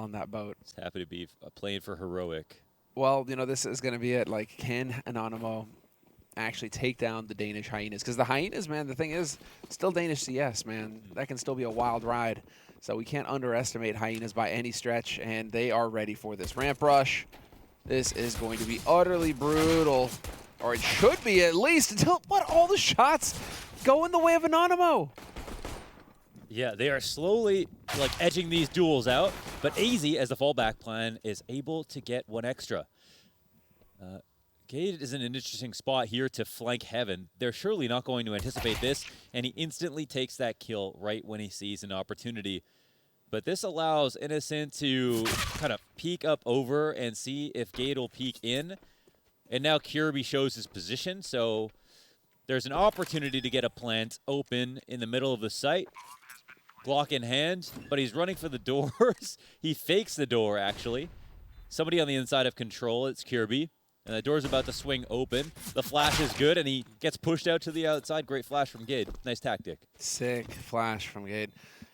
on that boat. Just happy to be playing for heroic. Well, this is going to be it. Like, can Anonymo actually take down the Danish Hyenas? Because the Hyenas, man, the thing is, still Danish CS, man. That can still be a wild ride. So we can't underestimate Hyenas by any stretch, and they are ready for this ramp rush. This is going to be utterly brutal, or it should be at least, until, all the shots go in the way of Anonymo. Yeah, they are slowly edging these duels out, but AZ, as the fallback plan, is able to get one extra. Gade is in an interesting spot here to flank Heaven. They're surely not going to anticipate this, and he instantly takes that kill right when he sees an opportunity. But this allows Innocent to kind of peek up over and see if Gade will peek in. And now Kirby shows his position, so there's an opportunity to get a plant open in the middle of the site. Glock in hand, but he's running for the doors. He fakes the door, actually. Somebody on the inside of control, it's Kirby. And the door's about to swing open. The flash is good, and he gets pushed out to the outside. Great flash from Gade. Nice tactic. Sick flash from Gade.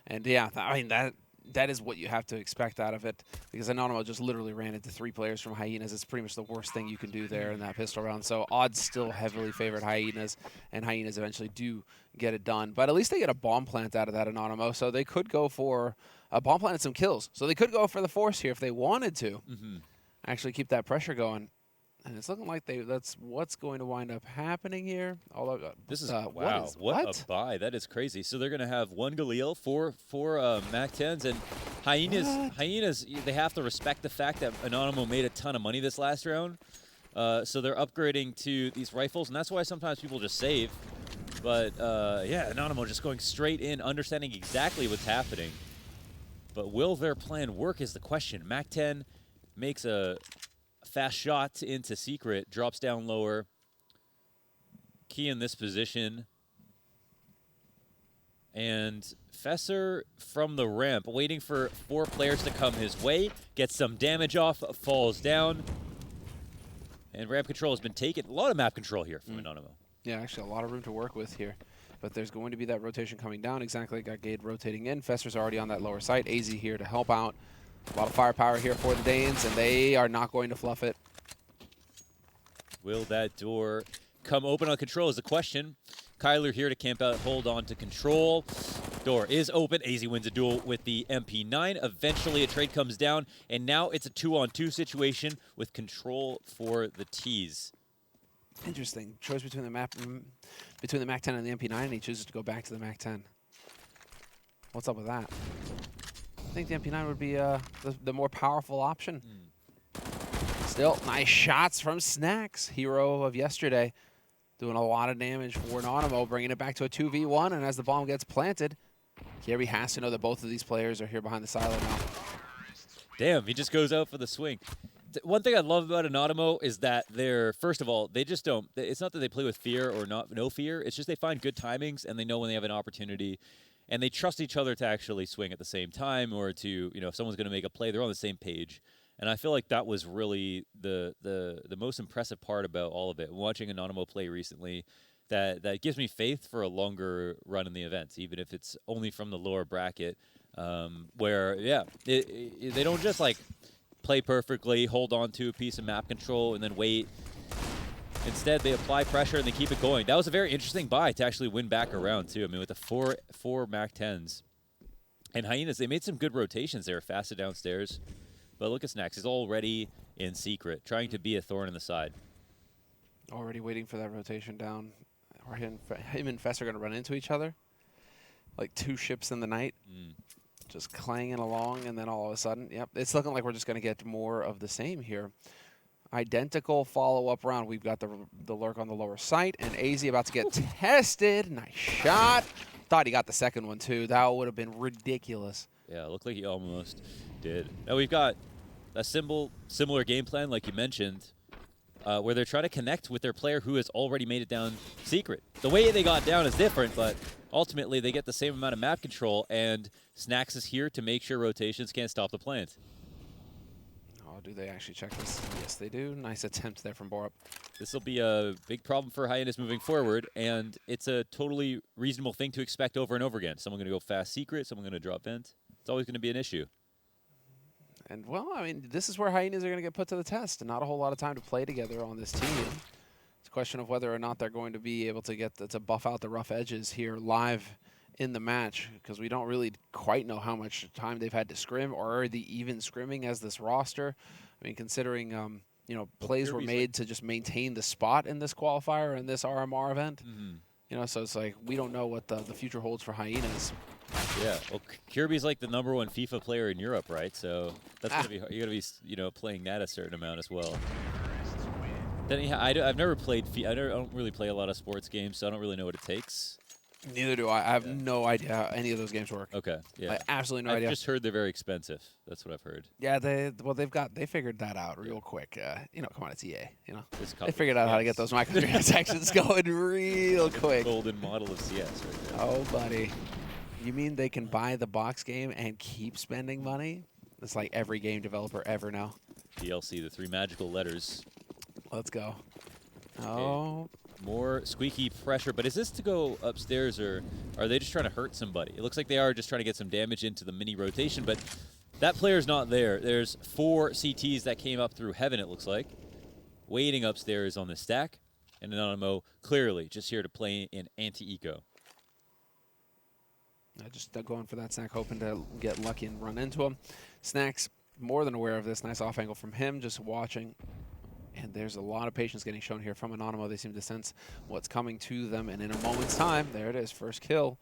And yeah, I mean, that is what you have to expect out of it, because Anonymo just literally ran into 3 players from Hyenas. It's pretty much the worst thing you can do there in that pistol round. So odds still heavily favored Hyenas, and Hyenas eventually do get it done. But at least they get a bomb plant out of that Anonymo, so they could go for a bomb plant and some kills. So they could go for the force here if they wanted to. Actually keep that pressure going. And it's looking like that's what's going to wind up happening here. Although this is wow, what a buy! That is crazy. So they're going to have 1 Galil, 4 Mac-10s, and Hyenas. They have to respect the fact that Anonymo made a ton of money this last round. So they're upgrading to these rifles, and that's why sometimes people just save. But yeah, Anonymo just going straight in, understanding exactly what's happening. But will their plan work is the question. Mac-10 makes a fast shot into Secret, drops down lower. Key in this position. And Fesser from the ramp, waiting for 4 players to come his way, gets some damage off, falls down. And ramp control has been taken. A lot of map control here from Anonymo. Yeah, actually a lot of room to work with here. But there's going to be that rotation coming down. Exactly, got Gade rotating in. Fesser's already on that lower site. AZ here to help out. A lot of firepower here for the Danes, and they are not going to fluff it. Will that door come open on control is the question. Kyler here to camp out, hold on to control. Door is open. AZ wins a duel with the MP9. Eventually a trade comes down, and now it's a 2-on-2 situation with control for the T's. Interesting. Choice between the Mac-10 and the MP9, and he chooses to go back to the Mac-10. What's up with that? I think the MP9 would be the more powerful option. Still, nice shots from Snacks, hero of yesterday. Doing a lot of damage for Anonymo, bringing it back to a 2v1, and as the bomb gets planted, Kirby has to know that both of these players are here behind the silo now. Damn, he just goes out for the swing. One thing I love about Anonymo is that they're, first of all, they just don't, it's not that they play with fear or no fear, it's just they find good timings and they know when they have an opportunity. And they trust each other to actually swing at the same time, or to, if someone's going to make a play, they're on the same page. And I feel like that was really the most impressive part about all of it. Watching Anonymo play recently, that gives me faith for a longer run in the events, even if it's only from the lower bracket, where, yeah, they don't just, play perfectly, hold on to a piece of map control, and then wait. Instead, they apply pressure and they keep it going. That was a very interesting buy to actually win back around, too. I mean, with the four Mac-10s. And Hyenas, they made some good rotations there, fasted downstairs. But look at Snacks. He's already in Secret, trying to be a thorn in the side. Already waiting for that rotation down. Or him and Fess are going to run into each other. Like 2 ships in the night. Just clanging along, and then all of a sudden, yep, it's looking like we're just going to get more of the same here. Identical follow-up round. We've got the lurk on the lower site, and AZ about to get tested. Nice shot. Thought he got the second one, too. That would have been ridiculous. Yeah, it looked like he almost did. Now we've got a similar game plan, like you mentioned, where they're trying to connect with their player who has already made it down Secret. The way they got down is different, but ultimately they get the same amount of map control, and Snacks is here to make sure rotations can't stop the plant. Do they actually check this? Yes, they do. Nice attempt there from Borup. This will be a big problem for Hyenas moving forward, and it's a totally reasonable thing to expect over and over again. Someone going to go fast Secret, someone going to drop vent. It's always going to be an issue. And, well, I mean, this is where Hyenas are going to get put to the test, and not a whole lot of time to play together on this team. It's a question of whether or not they're going to be able to to buff out the rough edges here live in the match, because we don't really quite know how much time they've had to scrim, or are they even scrimming as this roster. I mean, considering, you know, plays were made to just maintain the spot in this qualifier and this RMR event. You know, so it's like we don't know what the future holds for Hyenas. Yeah, well, Kirby's like the #1 FIFA player in Europe, right? So that's gonna be you gotta be, you know, playing that a certain amount as well. Then I've never played FIFA. I don't really play a lot of sports games, so I don't really know what it takes. Neither do I. I have no idea how any of those games work. Okay, yeah. I absolutely no idea. I've just heard they're very expensive. That's what I've heard. Yeah, they figured that out real quick. You know, come on, it's EA. You know, they CS. figured out how to get those microtransactions going real quick. Golden model of CS right there. Oh, buddy, you mean they can buy the box game and keep spending money? It's like every game developer ever now. DLC, the 3 magical letters. Let's go. Oh. More squeaky pressure, but is this to go upstairs, or are they just trying to hurt somebody? It looks like they are just trying to get some damage into the mini rotation, but that player's not there. There's 4 CTs that came up through heaven, it looks like, waiting upstairs on the stack, and Anonymo clearly just here to play in anti-eco. Just going for that snack, hoping to get lucky and run into him. Snack's more than aware of this. Nice off angle from him, just watching. And there's a lot of patience getting shown here from Anonymo. They seem to sense what's coming to them. And in a moment's time, there it is, first kill.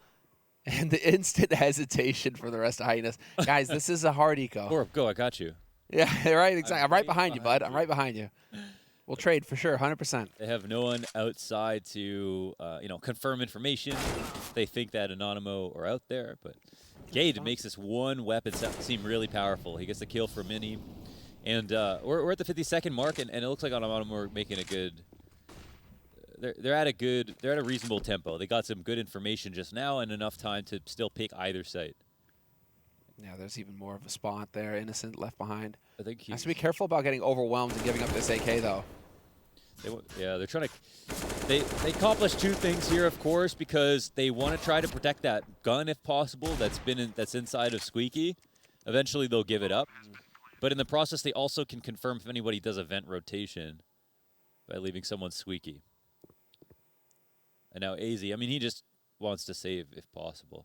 And the instant hesitation for the rest of Hyenas. Guys, this is a hard eco. Or go, I got you. Yeah, right, exactly. I'm right behind you, bud. I'm right behind you. We'll trade for sure, 100%. They have no one outside to, you know, confirm information. They think that Anonymo are out there, but Gade makes this one weapon seem really powerful. He gets the kill for Mini. And we're at the 52nd mark, and it looks like Anonymo are making a good. They're at a reasonable tempo. They got some good information just now, and enough time to still pick either site. Yeah, there's even more of a spot there. Innocent left behind. I think he has to be careful about getting overwhelmed and giving up this AK though. They're trying to. They accomplish 2 things here, of course, because they want to try to protect that gun if possible. That's inside of Squeaky. Eventually, they'll give it up. But in the process, they also can confirm if anybody does a vent rotation by leaving someone squeaky. And now AZ, I mean, he just wants to save if possible.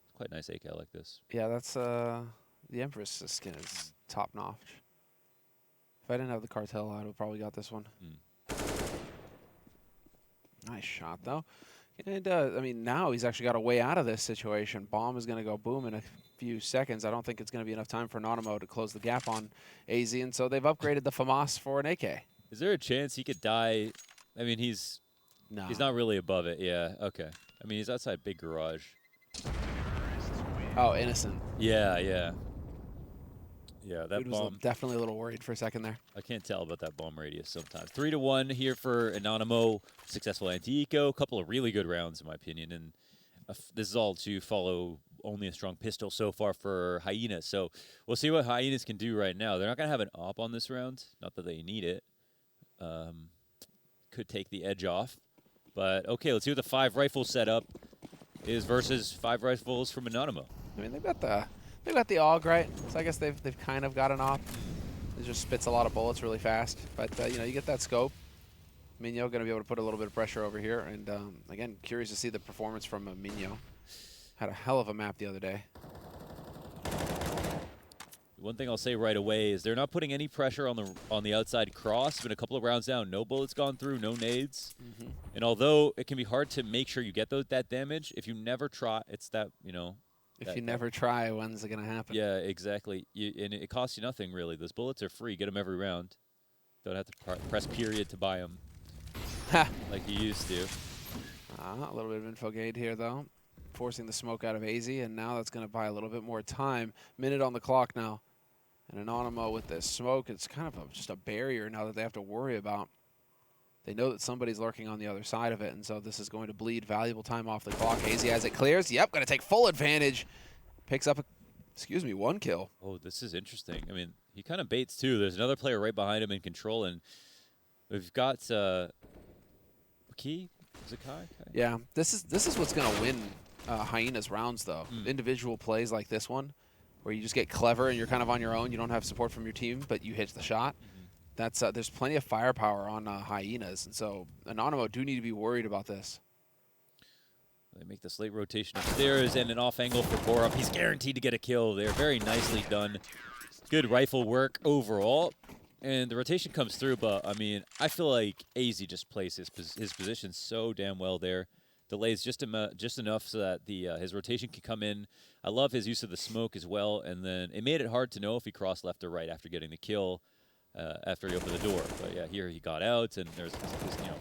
It's quite a nice AK like this. Yeah, that's the Empress skin is top notch. If I didn't have the cartel, I would have probably got this one. Nice shot though. And I mean, now he's actually got a way out of this situation. Bomb is going to go boom in a few seconds. I don't think it's going to be enough time for Anonymo to close the gap on AZ, and so they've upgraded the FAMAS for an AK. Is there a chance he could die? I mean, he's not really above it. Yeah, okay. I mean, he's outside big garage. Oh, Innocent. Yeah, that Dude was bomb. Definitely a little worried for a second there. I can't tell about that bomb radius sometimes. 3-1 here for Anonymo. Successful anti-eco. A couple of really good rounds, in my opinion. And this is all to follow only a strong pistol so far for Hyenas. So we'll see what Hyenas can do right now. They're not going to have an op on this round. Not that they need it. Could take the edge off. But, okay, let's see what the 5 rifle setup is versus 5 rifles from Anonymo. I mean, they've got the AUG, right? So I guess they've kind of got an op. It just spits a lot of bullets really fast. But, you know, you get that scope. Minyo going to be able to put a little bit of pressure over here. And, again, curious to see the performance from Minyo. Had a hell of a map the other day. One thing I'll say right away is they're not putting any pressure on the outside cross. Been a couple of rounds down. No bullets gone through, no nades. And although it can be hard to make sure you get that damage, if you never try, it's that, you know. If you never try, when's it going to happen? Yeah, exactly. And it costs you nothing, really. Those bullets are free. Get them every round. Don't have to press period to buy them like you used to. A little bit of info gate here, though. Forcing the smoke out of AZ, and now that's going to buy a little bit more time. Minute on the clock now. And Anonymo with this smoke, it's kind of just a barrier now that they have to worry about. They know that somebody's lurking on the other side of it, and so this is going to bleed valuable time off the clock. AZ as it clears. Yep, going to take full advantage. Picks up, one kill. Oh, this is interesting. I mean, he kind of baits, too. There's another player right behind him in control, and we've got Key? Is it Kai? Yeah, this is what's going to win Hyenas rounds, though. Individual plays like this one. where you just get clever and you're kind of on your own. You don't have support from your team, but you hit the shot. That's there's plenty of firepower on Hyenas, and so Anonymo do need to be worried about this. They make this late rotation upstairs and an off angle for Borup. He's guaranteed to get a kill there. Very nicely done. Good rifle work overall. And the rotation comes through, but, I mean, I feel like AZ just plays his position so damn well there. Delays just enough so that his rotation can come in. I love his use of the smoke as well. And then it made it hard to know if he crossed left or right after getting the kill. After he opened the door. But yeah, here he got out, and there's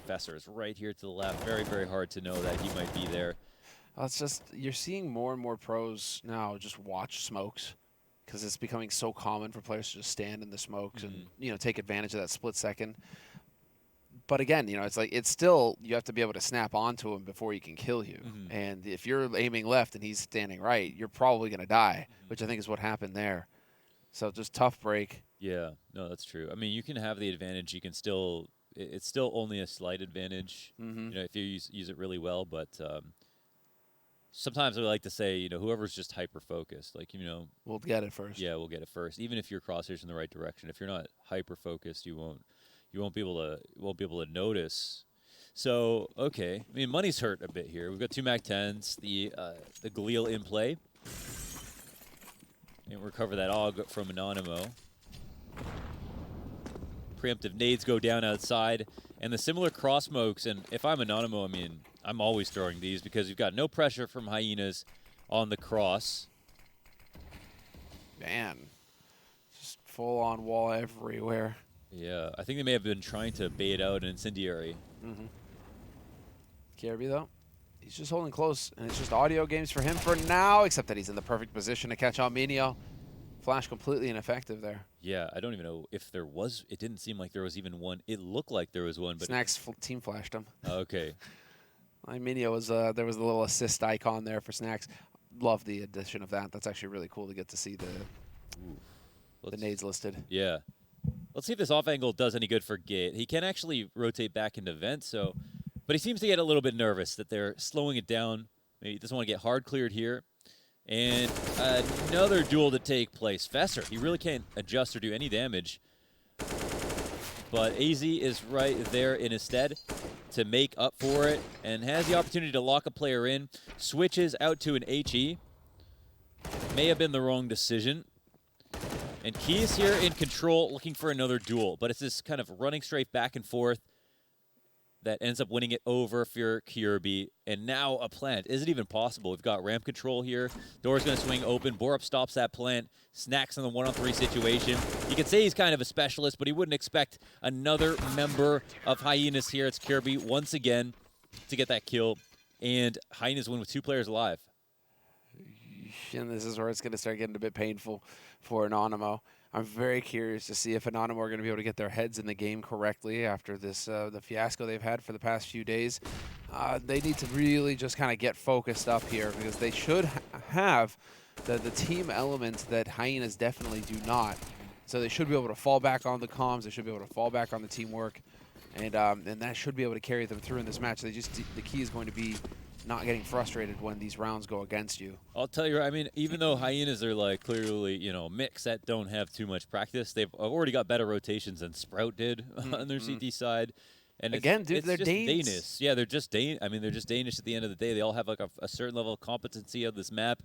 Fesser is right here to the left. Very, very hard to know that he might be there. It's just, you're seeing more and more pros now just watch smokes because it's becoming so common for players to just stand in the smokes and, take advantage of that split second. But again, it's still, you have to be able to snap onto him before he can kill you. And if you're aiming left and he's standing right, you're probably going to die, which I think is what happened there. So just tough break. Yeah, no, that's true. I mean, you can have the advantage. You can still, it's still only a slight advantage, if you use it really well. But sometimes I like to say, whoever's just hyper focused, we'll get it first. Yeah, we'll get it first. Even if your crosshairs in the right direction, if you're not hyper focused, you won't be able to notice. So okay, I mean, money's hurt a bit here. We've got 2 MAC-10s, the Galil in play, and recover that AUG from Anonymo. Preemptive nades go down outside, and the similar cross smokes. And if I'm Anonymo, I mean, I'm always throwing these because you've got no pressure from Hyenas on the cross. Man, just full on wall everywhere. Yeah, I think they may have been trying to bait out an incendiary. Kirby, though, he's just holding close, and it's just audio games for him for now, except that he's in the perfect position to catch Anonymo. Flash completely ineffective there. Yeah, I don't even know if there was. It didn't seem like there was even one. It looked like there was one, but Snacks team flashed him. Okay. Anonymo was there was a little assist icon there for Snacks. Love the addition of that. That's actually really cool to get to see the nades listed. Yeah. Let's see if this off angle does any good for Gate. He can actually rotate back into vent, but he seems to get a little bit nervous that they're slowing it down. Maybe he doesn't want to get hard cleared here. And another duel to take place. Fesser, he really can't adjust or do any damage. But AZ is right there in his stead to make up for it and has the opportunity to lock a player in. Switches out to an HE. May have been the wrong decision. And Key is here in control looking for another duel. But it's this kind of running straight back and forth that ends up winning it over for Kirby. And now a plant. Is it even possible? We've got ramp control here. Door's going to swing open. Borup stops that plant. Snacks in the 1-on-3 situation. You could say he's kind of a specialist, but he wouldn't expect another member of Hyenas here. It's Kirby once again to get that kill. And Hyenas win with 2 players alive. And this is where it's going to start getting a bit painful for Anonymo. I'm very curious to see if Anonymo are going to be able to get their heads in the game correctly after this the fiasco they've had for the past few days. They need to really just kind of get focused up here because they should have the team elements that Hyenas definitely do not. So they should be able to fall back on the comms. They should be able to fall back on the teamwork, and that should be able to carry them through in this match. The key is going to be not getting frustrated when these rounds go against you. I'll tell you, I mean, even though Hyenas are like clearly, mix that don't have too much practice, they've already got better rotations than Sprout did on their CT side. And again, dude, they're just Danish. Yeah, they're just they're just Danish at the end of the day. They all have like a certain level of competency of this map,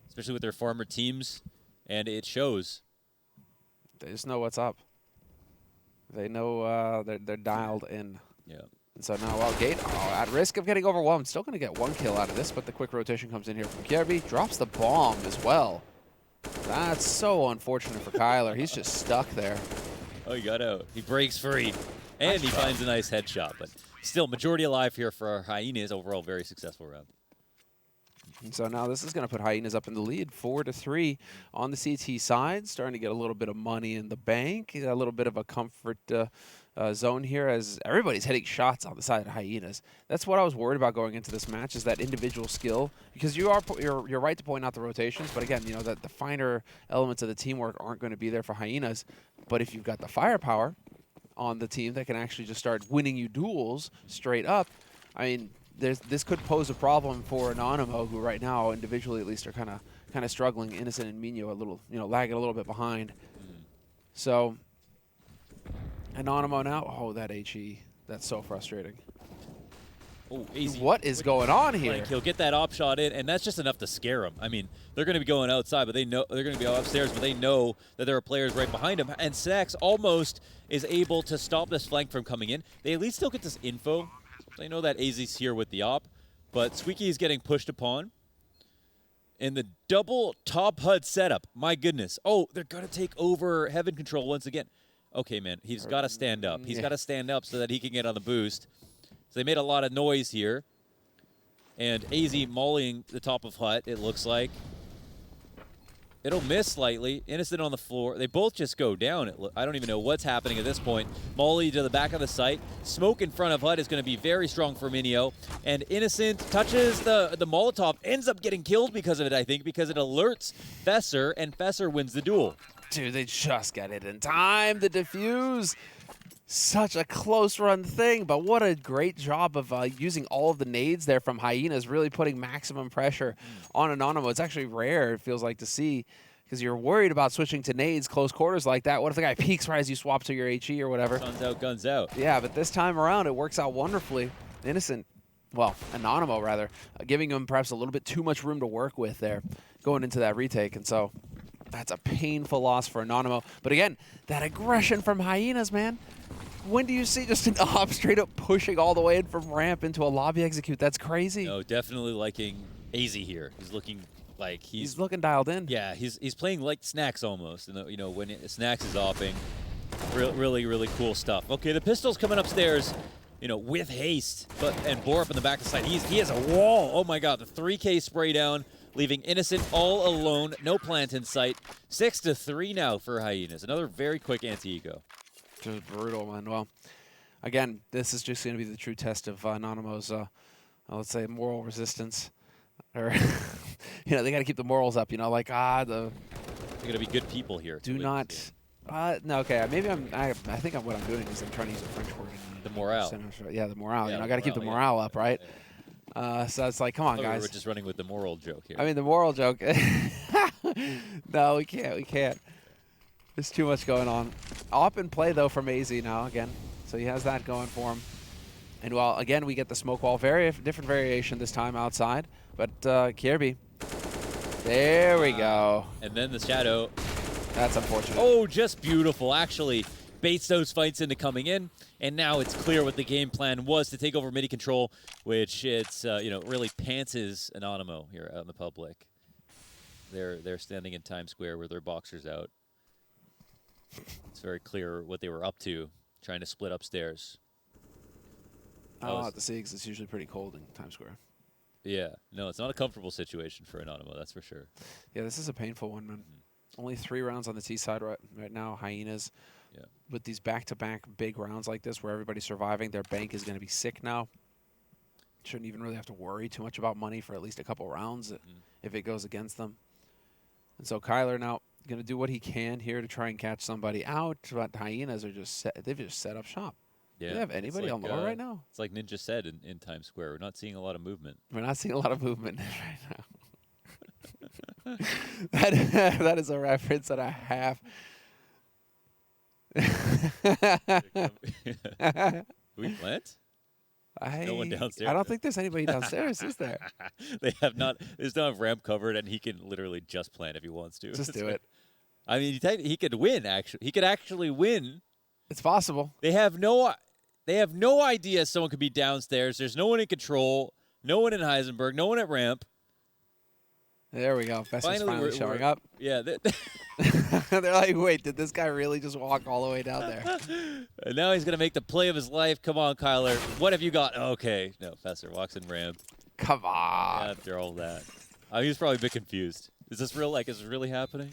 especially with their farmer teams, and it shows. They just know what's up. They know they're dialed in. Yeah. And so now, Gate, at risk of getting overwhelmed, still going to get 1 kill out of this, but the quick rotation comes in here from Kirby. Drops the bomb as well. That's so unfortunate for Kyler. He's just stuck there. Oh, he got out. He breaks free. And he finds a nice headshot. But still, majority alive here for our Hyenas. Overall, very successful round. And so now this is going to put Hyenas up in the lead, 4-3 on the CT side. Starting to get a little bit of money in the bank. A little bit of a comfort zone here as everybody's hitting shots on the side of Hyenas. That's what I was worried about going into this match, is that individual skill, because you're right to point out the rotations, but again, that the finer elements of the teamwork aren't going to be there for Hyenas. But if you've got the firepower on the team that can actually just start winning you duels straight up, I mean, this could pose a problem for Anonymo, who right now individually at least are kind of kind of struggling. Innocent and Mino a little, lagging a little bit behind. So, Anonymo now. Oh, that HE. That's so frustrating. Oh, easy. What is going on here? Like, he'll get that op shot in, and that's just enough to scare him. I mean, they're going to be going outside, but they know they're going to be upstairs, but they know that there are players right behind him. And Snacks almost is able to stop this flank from coming in. They at least still get this info. They know that AZ's here with the op, but Squeaky is getting pushed upon. And the double top HUD setup, my goodness. Oh, they're going to take over Heaven Control once again. Okay, man, he's got to stand up. He's got to stand up so that he can get on the boost. So they made a lot of noise here. And AZ mauling the top of HUT, it looks like. It'll miss slightly. Innocent on the floor. They both just go down. I don't even know what's happening at this point. Molly to the back of the site. Smoke in front of HUT is going to be very strong for Minio. And Innocent touches the Molotov. Ends up getting killed because of it, I think, because it alerts Fesser, and Fesser wins the duel. Dude, they just get it in time. The defuse. Such a close run thing, but what a great job of using all of the nades there from Hyenas, really putting maximum pressure on Anonymo. It's actually rare, it feels like, to see, because you're worried about switching to nades close quarters like that. What if the guy peeks right as you swap to your HE or whatever? Guns out, guns out. Yeah, but this time around, it works out wonderfully. Innocent, well, Anonymo rather, giving him perhaps a little bit too much room to work with there going into that retake, and so that's a painful loss for Anonymo. But again, that aggression from Hyenas, man. When do you see just an op straight up pushing all the way in from ramp into a lobby execute? That's crazy. No, definitely liking AZ here. He's looking like he's looking dialed in. Yeah, he's playing like Snacks almost. And when Snacks is opping, really, really cool stuff. Okay, the pistol's coming upstairs, with haste, and Borup in the back of the side. He has a wall. Oh my God, the 3K spray down, leaving Innocent all alone. No plant in sight. 6-3 now for Hyenas. Another very quick anti-ego. Just brutal, man. Well, again, this is just going to be the true test of Anonymo's, let's say, moral resistance. Or, they got to keep the morals up. They're going to be good people here. Do not. No, okay. Maybe I think what I'm doing is I'm trying to use a French word. The morale. Yeah, the morale. Yeah, I got to keep the morale up, right? So it's like, come on, guys. We're just running with the moral joke here. I mean, the moral joke. No, we can't. We can't. There's too much going on. Op and play, though, from AZ now, again. So he has that going for him. And, well, again, we get the smoke wall. Very different variation this time outside. But Kirby. There we go. And then the shadow. That's unfortunate. Oh, just beautiful. Actually, baits those fights into coming in. And now it's clear what the game plan was to take over MIDI control, which it's, really pantses Anonymo here out in the public. They're standing in Times Square with their boxers out. It's very clear what they were up to, trying to split upstairs. I'll have to see because it's usually pretty cold in Times Square. Yeah. No, it's not a comfortable situation for Anonymo, that's for sure. Yeah, this is a painful one, man. Only 3 rounds on the T side right now. Hyenas, with these back-to-back big rounds like this where everybody's surviving, their bank is going to be sick now. Shouldn't even really have to worry too much about money for at least a couple rounds if it goes against them. And so Kyler now going to do what he can here to try and catch somebody out, but Hyenas are they've just set up shop. Yeah. Do they have anybody on lower right now? It's like Ninja said in Times Square. We're not seeing a lot of movement. We're not seeing a lot of movement right now. that is a reference and a half. We plant? No one downstairs. I don't think there's anybody downstairs, is there? They have not. There's not ramp covered, and he can literally just plant if he wants to. Just do it. I mean, he could win. Actually, he could actually win. It's possible. They have no idea someone could be downstairs. There's no one in control. No one in Heisenberg. No one at ramp. There we go. Fesser's finally showing up. Yeah. They're like, wait, did this guy really just walk all the way down there? And now he's going to make the play of his life. Come on, Kyler. What have you got? Okay. No, Fesser walks in ramp. Come on. After all that. He was probably a bit confused. Is this real? Is it really happening?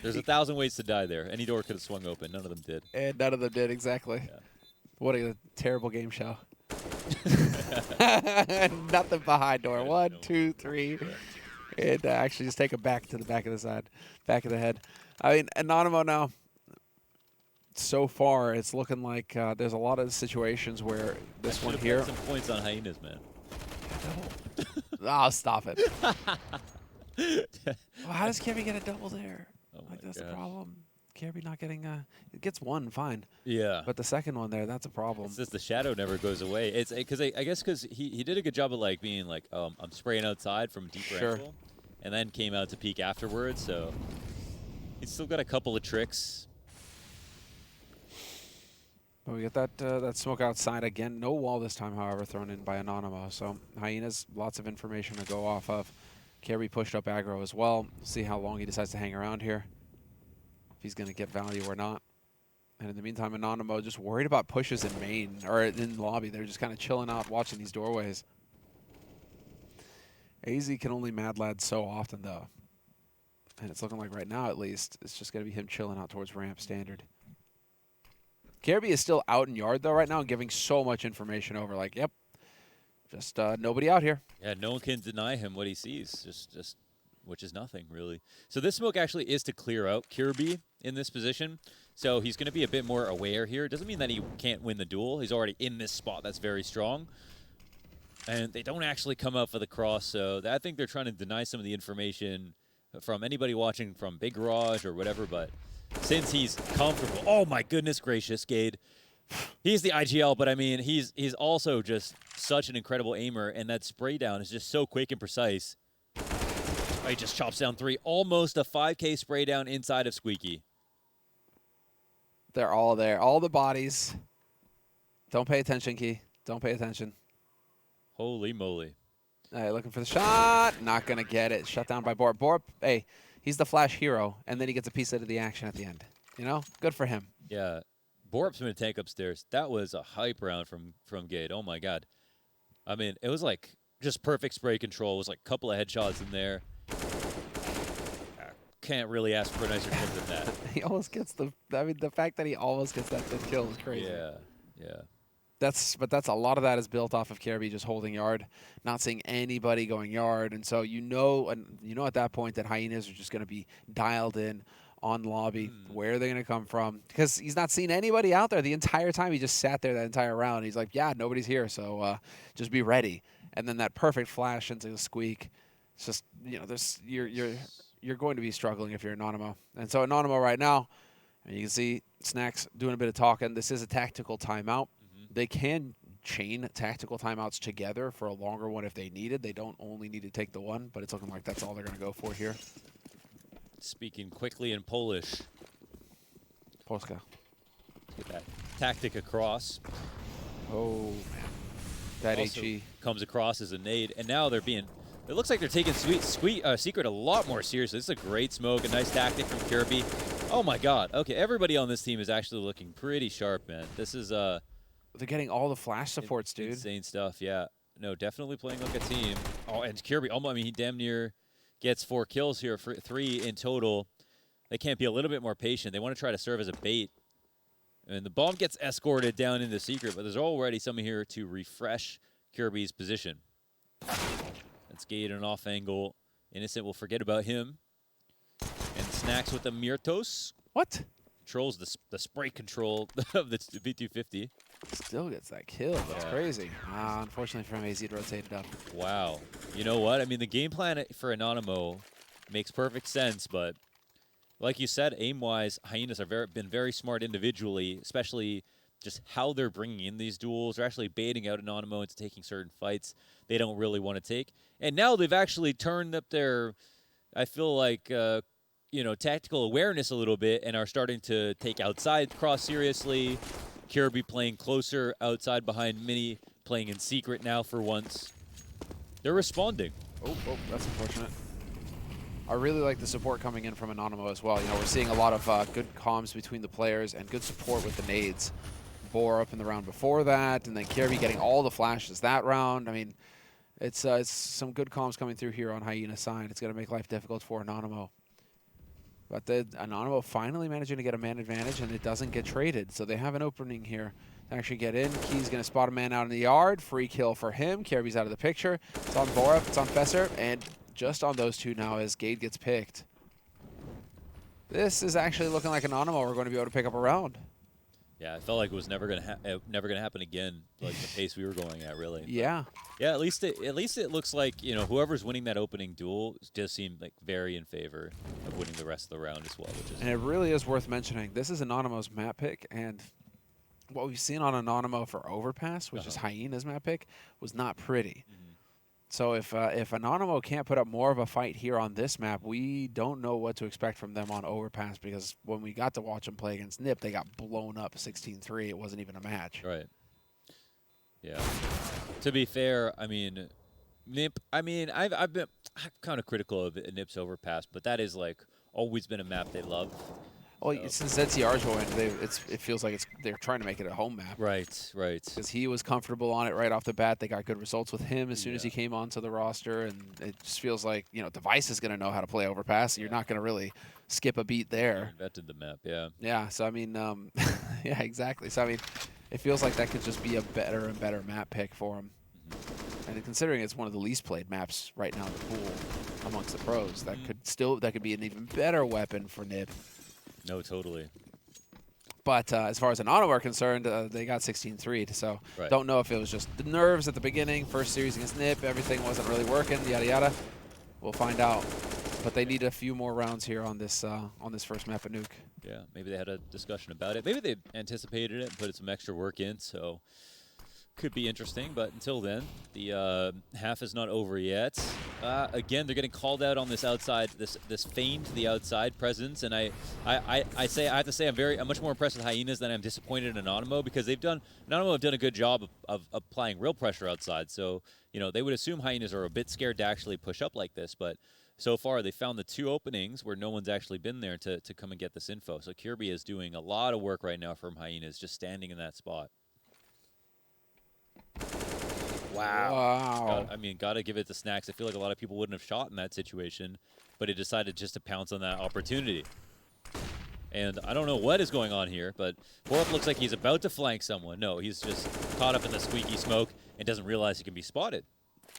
There's 1,000 ways to die there. Any door could have swung open. None of them did. And none of them did, exactly. Yeah. What a terrible game show. Nothing behind door. 1, 2, 3. And actually just take it back to the back of the side, back of the head. I mean, Anonymo now, so far, it's looking like there's a lot of situations where this one here. Some points on Hyenas, man. Oh, stop it. Well, how does Kirby get a double there? Oh Like, my that's gosh. the problem. Kirby not getting it gets one, fine. Yeah. But the second one there, that's a problem. It's just the shadow never goes away. It's because I guess because he did a good job of like being like I'm spraying outside from differential, and then came out to peek afterwards. So he's still got a couple of tricks. But we get that smoke outside again. No wall this time, however, thrown in by Anonymo. So Hyenas, lots of information to go off of. Kirby pushed up aggro as well. See how long he decides to hang around here. If he's going to get value or not. And in the meantime, Anonymo just worried about pushes in main, or in lobby. They're just kind of chilling out, watching these doorways. AZ can only mad lad so often, though. And it's looking like right now, at least, it's just going to be him chilling out towards ramp standard. Kirby is still out in yard, though, right now, and giving so much information over. Like, yep, just nobody out here. Yeah, no one can deny him what he sees. Just which is nothing, really. So this smoke actually is to clear out Kirby in this position. So he's going to be a bit more aware here. It doesn't mean that he can't win the duel. He's already in this spot that's very strong. And they don't actually come out for the cross. So I think they're trying to deny some of the information from anybody watching from Big Garage or whatever. But since he's comfortable, oh my goodness gracious, Gade. He's the IGL, but I mean, he's also just such an incredible aimer. And that spray down is just so quick and precise. Oh, he just chops down 3. Almost a 5K spray down inside of Squeaky. They're all there. All the bodies. Don't pay attention, Key. Don't pay attention. Holy moly. All right, looking for the shot. Not going to get it. Shut down by Borp. Borp, hey, he's the Flash hero, and then he gets a piece of the action at the end. You know? Good for him. Yeah. Borp's been a tank upstairs. That was a hype round from Gade. Oh, my God. I mean, it was like just perfect spray control. It was like a couple of headshots in there. Can't really ask for a nicer tip than that. He almost gets the fact that he almost gets that fifth kill is crazy. Yeah. But that's a lot of that is built off of Kirby just holding yard, not seeing anybody going yard, and so you know at that point that Hyenas are just going to be dialed in on lobby. Where are they going to come from? Because he's not seen anybody out there the entire time. He just sat there that entire round. He's like, yeah, nobody's here, so just be ready. And then that perfect flash into the squeak. It's just you're going to be struggling if you're Anonymo. And so Anonymo right now, and you can see Snacks doing a bit of talking. This is a tactical timeout. They can chain tactical timeouts together for a longer one if they needed. They don't only need to take the one, but it's looking like that's all they're going to go for here. Speaking quickly in Polish. Polska. Get that tactic across. Oh, man. That Also HE. comes across as a nade, and now they're being... It looks like they're taking Secret a lot more seriously. This is a great smoke, a nice tactic from Kirby. Oh my God. Okay, everybody on this team is actually looking pretty sharp, man. This is They're getting all the flash supports, dude. insane stuff. Yeah, no, definitely playing like a team. Oh, and Kirby, I mean, he damn near gets 4 kills here, for 3 in total. They can't be a little bit more patient. They want to try to serve as a bait. And the bomb gets escorted down into Secret, but there's already someone here to refresh Kirby's position. That's Gade an off angle. Innocent will forget about him. And Snacks with the Myrtos. What? Controls the spray control of the V250. Still gets that kill. That's crazy. Unfortunately for him, AZ rotated up. Wow. You know what? I mean, the game plan for Anonymo makes perfect sense, but like you said, aim-wise, Hyenas have been very smart individually, especially just how they're bringing in these duels. They're actually baiting out Anonymo into taking certain fights they don't really want to take. And now they've actually turned up their, I feel like, tactical awareness a little bit and are starting to take outside cross seriously. Kirby playing closer outside behind Mini, playing in Secret now for once. They're responding. Oh, that's unfortunate. I really like the support coming in from Anonymo as well. You know, we're seeing a lot of good comms between the players and good support with the nades. Bore up in the round before that, and then Kirby getting all the flashes that round. I mean, it's some good comms coming through here on Hyena's side. It's going to make life difficult for Anonymo. But the Anonymo finally managing to get a man advantage, and it doesn't get traded. So they have an opening here to actually get in. Key's going to spot a man out in the yard. Free kill for him. Kirby's out of the picture. It's on Borup. It's on Fesser. And just on those two now as Gade gets picked. This is actually looking like Anonymo we're going to be able to pick up a round. Yeah, I felt like it was never gonna happen again. Like the pace we were going at, really. Yeah. Yeah, at least it looks like whoever's winning that opening duel just seemed like very in favor of winning the rest of the round as well. And it really is worth mentioning. This is Anonymo's map pick, and what we've seen on Anonymo for Overpass, which is Hyena's map pick, was not pretty. So if Anonymo can't put up more of a fight here on this map, we don't know what to expect from them on Overpass, because when we got to watch them play against Nip, they got blown up 16-3. It wasn't even a match. Right. Yeah. To be fair, I mean, Nip. I mean, I'm kind of critical of Nip's Overpass, but that is like always been a map they love. Well, since ZCR joined, it feels like they're trying to make it a home map. Right, right. Because he was comfortable on it right off the bat. They got good results with him as soon as he came onto the roster, and it just feels like Device is going to know how to play Overpass. You're not going to really skip a beat there. Invented the map, yeah. Yeah. So I mean, yeah, exactly. So I mean, it feels like that could just be a better and better map pick for him. And considering it's one of the least played maps right now in the pool amongst the pros, that could be an even better weapon for Nip. No, totally. But as far as Anonymo are concerned, they got 16-3, so don't know if it was just the nerves at the beginning, first series against Nip, everything wasn't really working, yada yada. We'll find out. But they need a few more rounds here on this first map at Nuke. Yeah, maybe they had a discussion about it. Maybe they anticipated it and put some extra work in, so could be interesting. But until then, the half is not over yet. Again, they're getting called out on this outside, this feigned the outside presence, and I have to say I'm much more impressed with Hyenas than I'm disappointed in Anonymo, because Anonymo have done a good job of applying real pressure outside. So they would assume Hyenas are a bit scared to actually push up like this, but so far they found the two openings where no one's actually been there to come and get this info. So Kirby is doing a lot of work right now from Hyenas, just standing in that spot. Wow. Gotta give it to Snacks. I feel like a lot of people wouldn't have shot in that situation, but he decided just to pounce on that opportunity. And I don't know what is going on here, but Borup looks like he's about to flank someone. No, he's just caught up in the squeaky smoke and doesn't realize he can be spotted.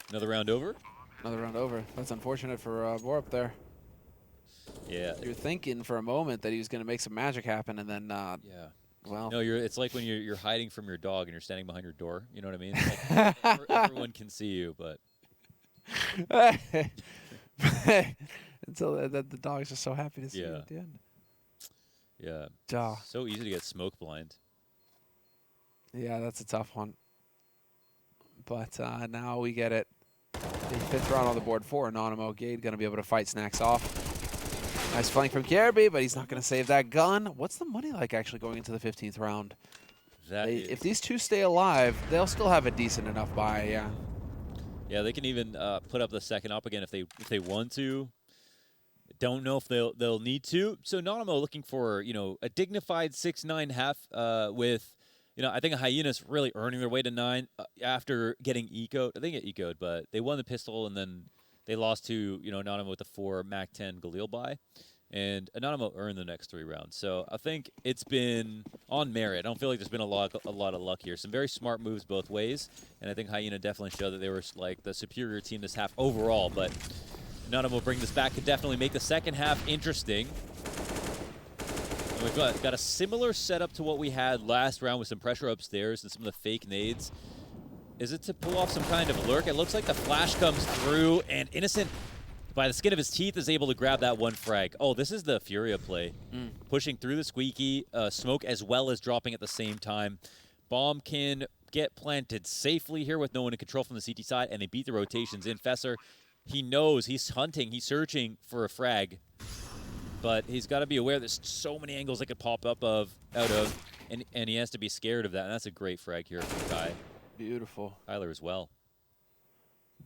Another round over? Another round over. That's unfortunate for Borup there. Yeah. You're thinking for a moment that he was going to make some magic happen, and then yeah. Well, no, it's like when you're hiding from your dog and you're standing behind your door. You know what I mean? Like, everyone can see you, but until the dog's just so happy to see you at the end. Yeah. Duh. So easy to get smoke blind. Yeah, that's a tough one. But now we get it. The 5th round on the board for Anonymo. Gade going to be able to fight Snacks off. Nice flank from Kirby, but he's not going to save that gun. What's the money like actually going into the 15th round? If these two stay alive, they'll still have a decent enough buy, yeah. Yeah, they can even put up the second up again if they want to. Don't know if they'll need to. So Anonymo looking for a dignified 6-9 half with I think Hyenas really earning their way to 9 after getting ecoed. I think it ecoed, but they won the pistol and then they lost to Anonymo with the 4 Mac 10 Galil buy, and Anonymo earned the next 3 rounds. So I think it's been on merit. I don't feel like there's been a lot of luck here. Some very smart moves both ways, and I think Hyena definitely showed that they were like the superior team this half overall. But Anonymo bring this back, could definitely make the second half interesting. And we've got a similar setup to what we had last round with some pressure upstairs and some of the fake nades. Is it to pull off some kind of lurk? It looks like the flash comes through, and Innocent, by the skin of his teeth, is able to grab that one frag. Oh, this is the Furia play. Pushing through the squeaky smoke as well as dropping at the same time. Bomb can get planted safely here with no one in control from the CT side, and they beat the rotations in. Fesser, he knows, he's hunting, he's searching for a frag, but he's got to be aware there's so many angles that could pop up out of, and he has to be scared of that, and that's a great frag here from Kai. Beautiful. Tyler as well.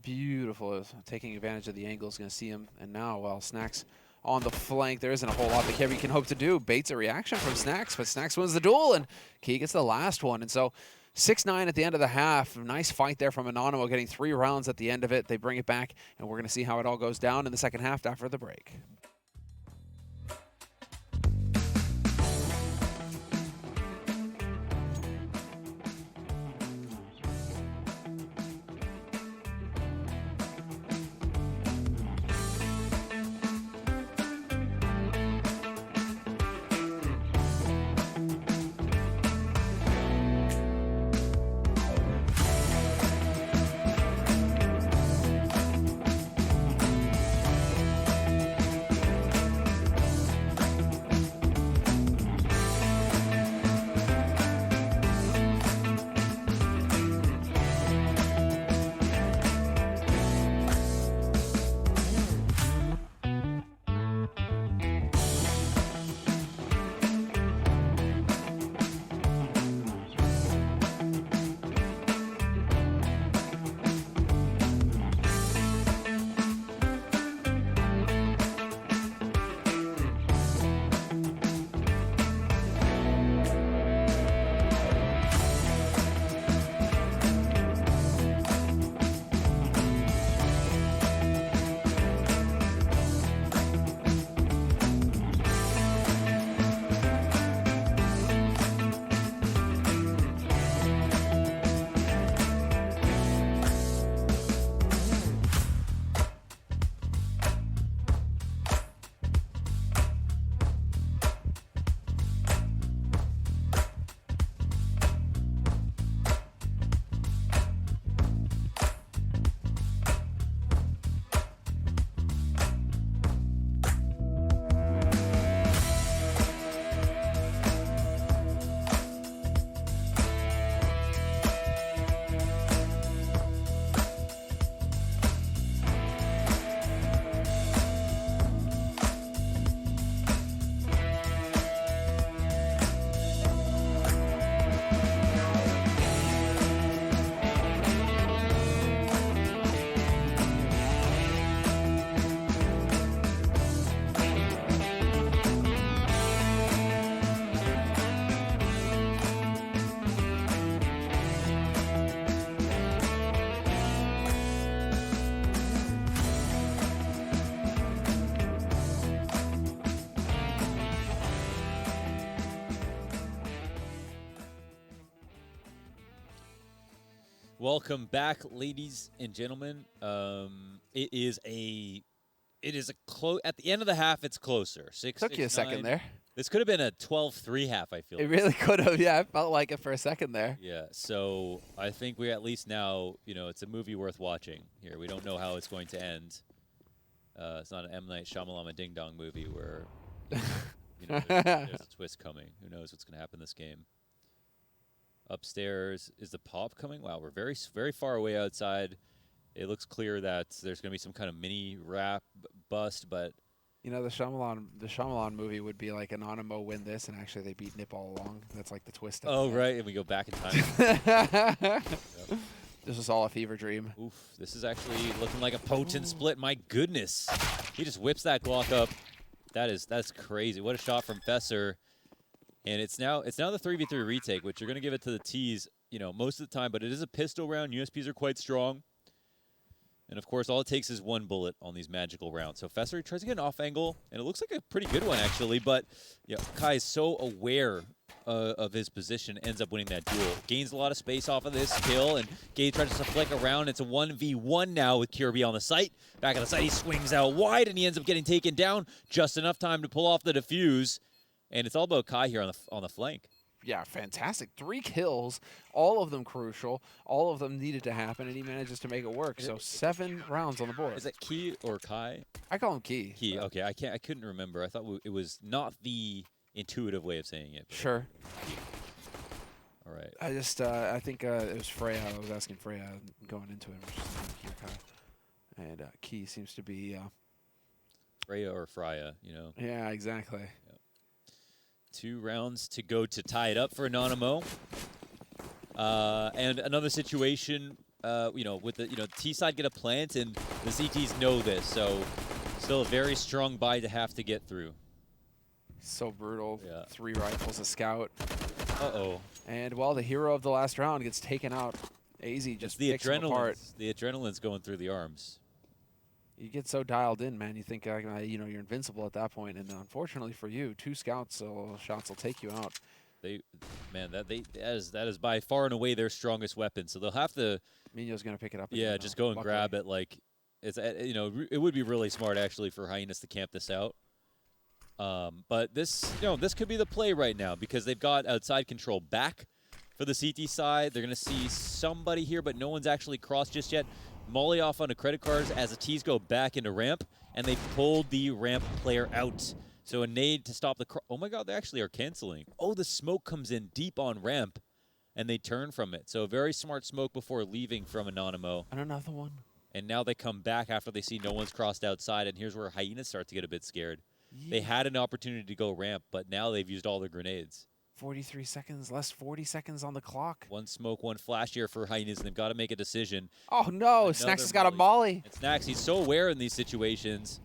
Beautiful. Taking advantage of the angle is going to see him. And now, while Snacks on the flank, there isn't a whole lot that Kirby can hope to do. Baits a reaction from Snacks, but Snacks wins the duel, and Key gets the last one. And so 6-9 at the end of the half. Nice fight there from Anonymo, getting 3 rounds at the end of it. They bring it back, and we're going to see how it all goes down in the second half after the break. Welcome back, ladies and gentlemen. It is a close at the end of the half. It's closer. Took you a second there. This could have been a 12-3 half. I feel it really could have. Yeah, I felt like it for a second there. Yeah. So I think we at least now, it's a movie worth watching. Here, we don't know how it's going to end. It's not an M. Night Shyamalan Ding Dong movie where there's a twist coming. Who knows what's going to happen this game? Upstairs, is the pop coming? Wow, we're very, very far away outside. It looks clear that there's going to be some kind of mini rap bust, but the Shyamalan movie would be like Anonymo win this, and actually they beat Nip all along. That's like the twist. Oh, right, and we go back in time. Yep. This was all a fever dream. Oof, this is actually looking like a potent split. My goodness, he just whips that Glock up. That's crazy. What a shot from Fesser. And it's now the 3v3 retake, which you're going to give it to the T's, most of the time. But it is a pistol round. USPs are quite strong. And, of course, all it takes is one bullet on these magical rounds. So Fesser tries to get an off angle, and it looks like a pretty good one, actually. But Kai is so aware of his position, ends up winning that duel. Gains a lot of space off of this kill, and Gage tries to flick around. It's a 1v1 now with Kirby on the site. Back on the site, he swings out wide, and he ends up getting taken down. Just enough time to pull off the defuse. And it's all about Kai here on the flank. Yeah, fantastic. 3 kills, all of them crucial. All of them needed to happen, and he manages to make it work. So 7 rounds on the board. Is it Key or Kai? I call him Key. Key. Okay, I couldn't remember. I thought it was not the intuitive way of saying it. Sure. All right. I think it was Freya. I was asking Freya going into it, which is Key or Kai. And Key seems to be Freya or Freya, Yeah, exactly. Yep. 2 rounds to go to tie it up for Anonymo. And another situation, with the T side get a plant, and the CTs know this, so still a very strong buy to have to get through. So brutal. Yeah. 3 rifles, a scout. Uh-oh. And, the hero of the last round gets taken out. AZ just picks him apart. The adrenaline's going through the arms. You get so dialed in, man. You think you're invincible at that point, and unfortunately for you, 2 scouts shots will take you out. That is by far and away their strongest weapon. So they'll have to. Minyo's gonna pick it up. Yeah, again, just go and grab it. Like it's it would be really smart actually for Hyenas to camp this out. But this could be the play right now because they've got outside control back for the CT side. They're gonna see somebody here, but no one's actually crossed just yet. Molly off onto credit cards as the T's go back into ramp, and they pulled the ramp player out. So a nade to stop the oh my god, they actually are canceling. Oh, the smoke comes in deep on ramp, and they turn from it. So a very smart smoke before leaving from Anonymo. And another one. And now they come back after they see no one's crossed outside, and here's where Hyenas start to get a bit scared. Yeah. They had an opportunity to go ramp, but now they've used all their grenades. 43 seconds, less 40 seconds on the clock. 1 smoke, 1 flash here for Hyenas, and they've got to make a decision. Oh, no. Snacks has got a molly. And Snacks, he's so aware in these situations.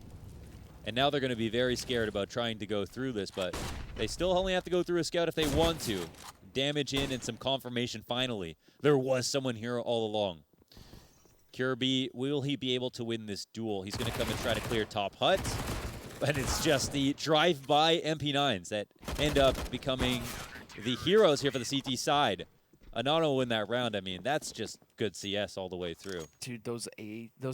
And now they're going to be very scared about trying to go through this, but they still only have to go through a scout if they want to. Damage in and some confirmation finally. There was someone here all along. Kirby, will he be able to win this duel? He's going to come and try to clear top hut. But it's just the drive-by MP9s that end up becoming the heroes here for the CT side. Anonymo win that round. I mean, that's just good CS all the way through. Dude, those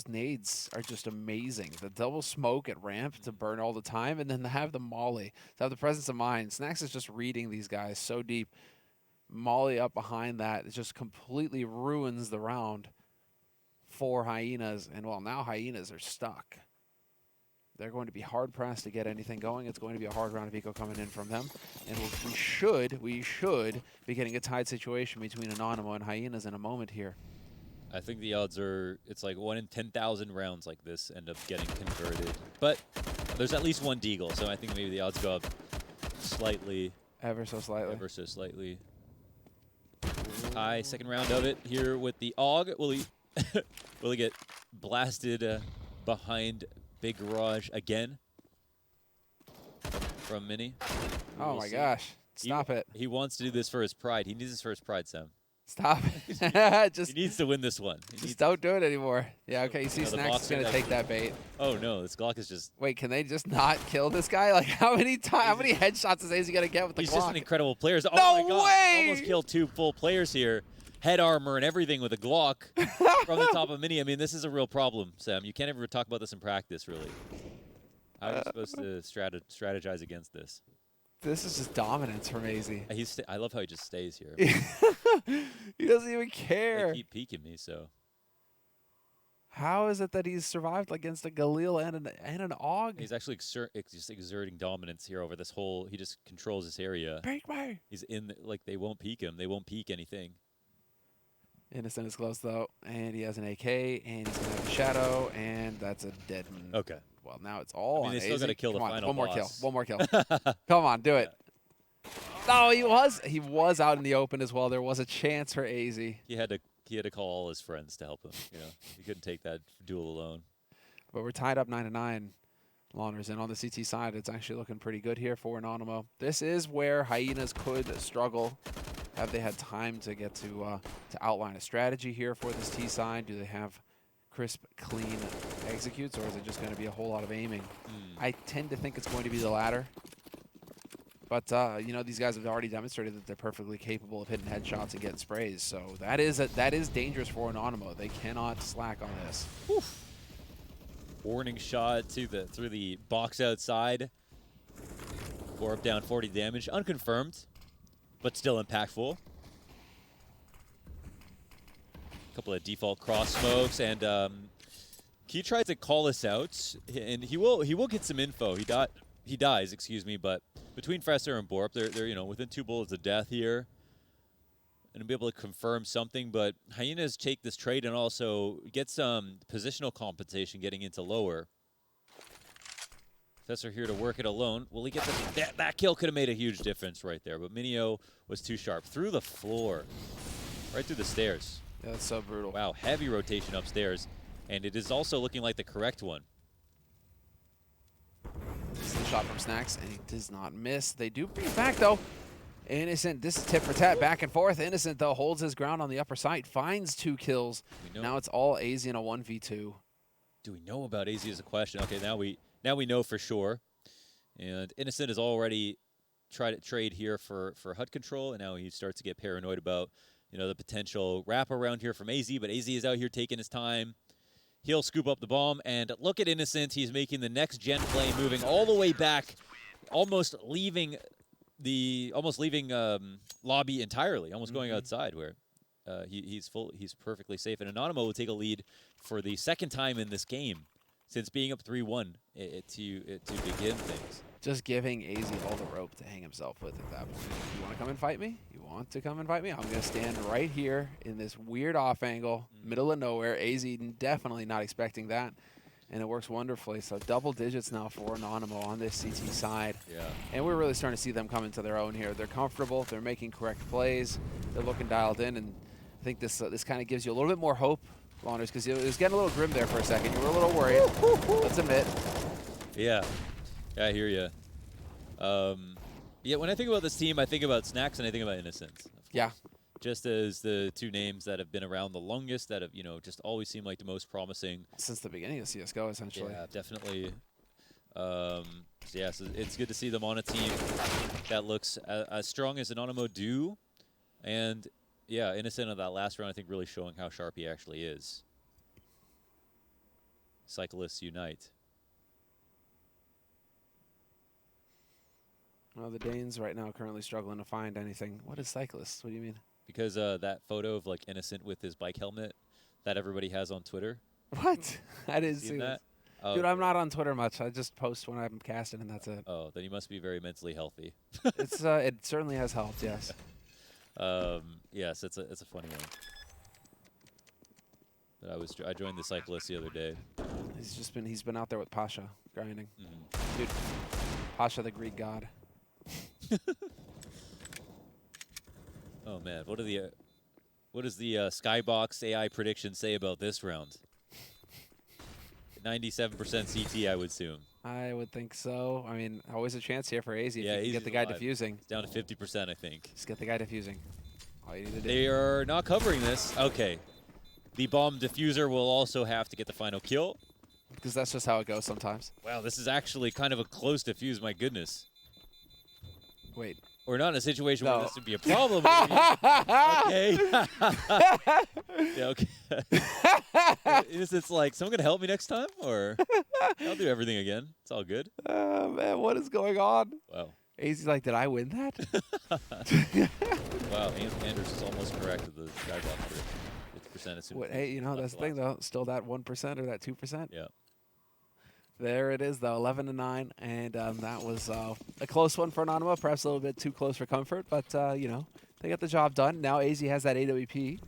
nades are just amazing. The double smoke at ramp to burn all the time, and then to have the molly, to have the presence of mind. Snacks is just reading these guys so deep. Molly up behind that, it just completely ruins the round for Hyenas. And, now Hyenas are stuck. They're going to be hard-pressed to get anything going. It's going to be a hard round of eco coming in from them. And we should be getting a tied situation between Anonymo and Hyenas in a moment here. I think the odds are, it's like 1 in 10,000 rounds like this end up getting converted. But there's at least 1 deagle, so I think maybe the odds go up slightly. Ever so slightly. Ever so slightly. High, second round of it here with the AUG. Will he get blasted behind Big Garage again from Mini? Oh my gosh. Stop it. He wants to do this for his pride. He needs this for his pride, Sam. Stop it. He needs to win this one. Just don't do it anymore. Yeah, okay, you see Snacks is going to take that bait. Oh no, this Glock is just... Wait, can they just not kill this guy? Like, how many headshots is he going to get with the Glock? He's just an incredible player. No oh my God, way! almost killed 2 full players here. head armor and everything with a Glock from the top of Mini. I mean, this is a real problem, Sam. You can't ever talk about this in practice, really. How are you supposed to strategize against this? This is just dominance from AZ. I love how he just stays here. He doesn't even care. They keep peeking me, so. How is it that he's survived against a Galil and an AUG? He's actually just exerting dominance here over this whole. He just controls this area. Break me. He's in, like, they won't peek him. They won't peek anything. Innocent is close, though, and he has an AK, and he's going to have a Shadow, and that's a dead one. Okay. Well, now it's all I mean, on they still got to kill the final One more boss. kill. One more kill. Come on, do it. No, he was out in the open as well. There was a chance for AZ. He had to call all his friends to help him. You know, he couldn't take that duel alone. But we're tied up 9-9, Lawners, and on the CT side, it's actually looking pretty good here for Anonymo. This is where Hyenas could struggle. Have they had time to get to outline a strategy here for this T side? Do they have crisp, clean executes, or is it just going to be a whole lot of aiming? I tend to think it's going to be the latter. But, you know, these guys have already demonstrated that they're perfectly capable of hitting headshots and getting sprays. So that is dangerous for Anonymo. They cannot slack on this. Oof. Warning shot through the box outside. Orb down 40 damage. Unconfirmed, but still impactful. A couple of default cross smokes, and he tried to call us out, and he will get some info. He dies, excuse me, but between Fresser and Borp, they're you know, within 2 bullets of death here, and be able to confirm something. But Hyenas take this trade and also get some positional compensation getting into lower. Fresser here to work it alone. Will he get that kill? Could have made a huge difference right there, but Minio was too sharp. Through the floor, right through the stairs. Yeah, that's so brutal. Wow, heavy rotation upstairs, and it is also looking like the correct one. This is the shot from Snacks, and he does not miss. They do bring it back, though. Innocent, this is tit for tat, back and forth. Innocent, though, holds his ground on the upper side, finds 2 kills. Now it's all AZ in a 1v2. Do we know about AZ is a question. Okay, now we know for sure. And Innocent has already tried to trade here for HUD control, and now he starts to get paranoid about, you know, the potential wrap around here from AZ, but AZ is out here taking his time. He'll scoop up the bomb, and look at Innocent. He's making the next gen play, moving all the way back, almost leaving lobby entirely, almost going outside where he's perfectly safe. And Anonymo will take a lead for the second time in this game since being up 3-1 to begin things. Just giving AZ all the rope to hang himself with at that point. You want to come and fight me? You want to come and fight me? I'm going to stand right here in this weird off angle, middle of nowhere. AZ definitely not expecting that, and it works wonderfully. So double digits now for Anonymo on this CT side. Yeah. And we're really starting to see them come into their own here. They're comfortable. They're making correct plays. They're looking dialed in, and I think this kind of gives you a little bit more hope, Lawners, because it was getting a little grim there for a second. You were a little worried. Let's admit. Yeah. I hear you. Yeah, when I think about this team, I think about Snacks and I think about Innocence. Yeah. Just as the 2 names that have been around the longest, that have, you know, just always seemed like the most promising. Since the beginning of CSGO, essentially. Yeah, definitely. So it's good to see them on a team that looks as strong as Anonymo do. And, yeah, Innocent of that last round, I think, really showing how sharp he actually is. Cyclists unite. Well, the Danes right now currently struggling to find anything. What is cyclists? What do you mean? Because that photo of, like, Innocent with his bike helmet that everybody has on Twitter. What? I didn't see that. Oh, dude, I'm not on Twitter much. I just post when I'm casting, and that's it. Oh, then you must be very mentally healthy. It certainly has helped, yes. Yes, it's a funny one. But I joined the cyclist the other day. He's been out there with Pasha grinding. Dude, Pasha the Greek god. Oh man, what does the Skybox AI prediction say about this round? 97% CT, I would assume. I would think so. I mean, always a chance here for AZ if Yeah, you can get the guy defusing. It's down to 50%, I think. Just get the guy defusing. All you need to do. They are not covering this. Okay. The bomb diffuser will also have to get the final kill. Because that's just how it goes sometimes. Wow, this is actually kind of a close defuse, my goodness. Wait, We're not in a situation No. where this would be a problem. Okay. Yeah, okay. It's like, someone gonna help me next time, or I'll do everything again. It's all good. Oh, man, what is going on? Wow. AZ's like, did I win that? Wow, Anders is almost correct with the sky block for 50% as soon as Hey, you know, that's the thing, though. Still that 1% or that 2%. Yeah. There it is, though, 11-9, and that was a close one for Anonymo, perhaps a little bit too close for comfort, but, you know, they got the job done. Now AZ has that AWP.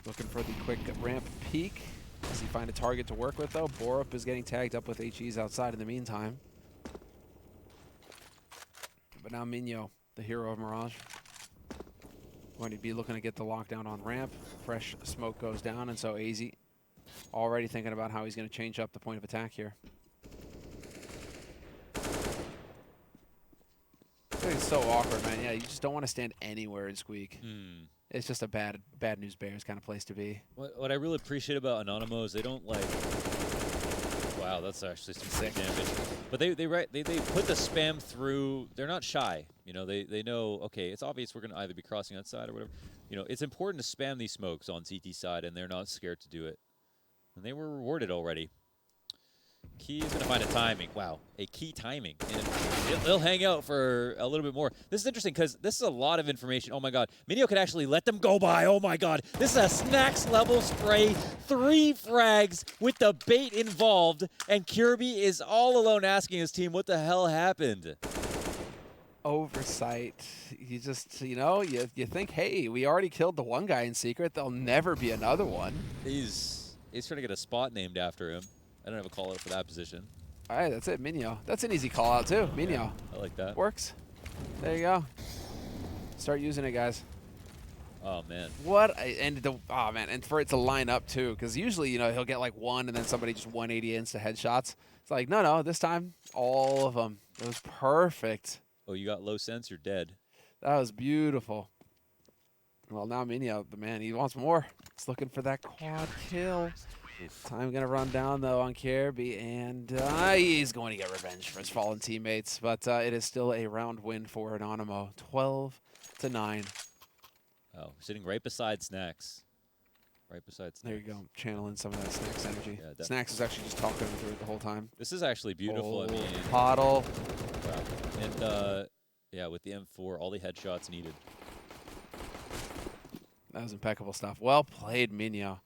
Looking for the quick ramp peak. Does he find a target to work with, though? Borup is getting tagged up with HEs outside in the meantime. But now Minyo, the hero of Mirage, going to be looking to get the lockdown on ramp. Fresh smoke goes down, and so AZ already thinking about how he's going to change up the point of attack here. It's so awkward, man. Yeah, you just don't want to stand anywhere in Squeak. It's just a bad news bears kind of place to be. What I really appreciate about Anonymo is they don't like. Wow, that's actually some sick damage. But they put the spam through. They're not shy. You know, they know. Okay, it's obvious we're gonna either be crossing outside or whatever. You know, it's important to spam these smokes on CT side, and they're not scared to do it. And they were rewarded already. Key is going to find a timing. Wow, a key timing. And they'll hang out for a little bit more. This is interesting because this is a lot of information. Oh, my God. Minio could actually let them go by. Oh, my God. This is a snacks level spray. 3 frags with the bait involved. And Kirby is all alone asking his team what the hell happened. Oversight. You just, you know, you think, hey, we already killed the one guy in secret. There'll never be another one. He's trying to get a spot named after him. I don't have a call out for that position. All right, that's it, Minyo. That's an easy call out too, Minyo. Yeah, I like that. Works. There you go. Start using it, guys. Oh man. Oh man, and for it to line up too, because usually, you know, he'll get like one and then somebody just 180 insta headshots. It's like, no, this time all of them. It was perfect. Oh, you got low sense, you're dead. That was beautiful. Well, now Minyo, the man, he wants more. He's looking for that quad kill. Time gonna run down though on Kirby, and he's going to get revenge for his fallen teammates. But it is still a round win for Anonymo, 12-9. Oh, sitting right beside Snacks. Right beside Snacks. There you go, channeling some of that Snacks energy. Yeah, Snacks was actually just talking through it the whole time. This is actually beautiful. I mean, Poddle. Wow. And yeah, with the M4, all the headshots needed. That was impeccable stuff. Well played, Minyo.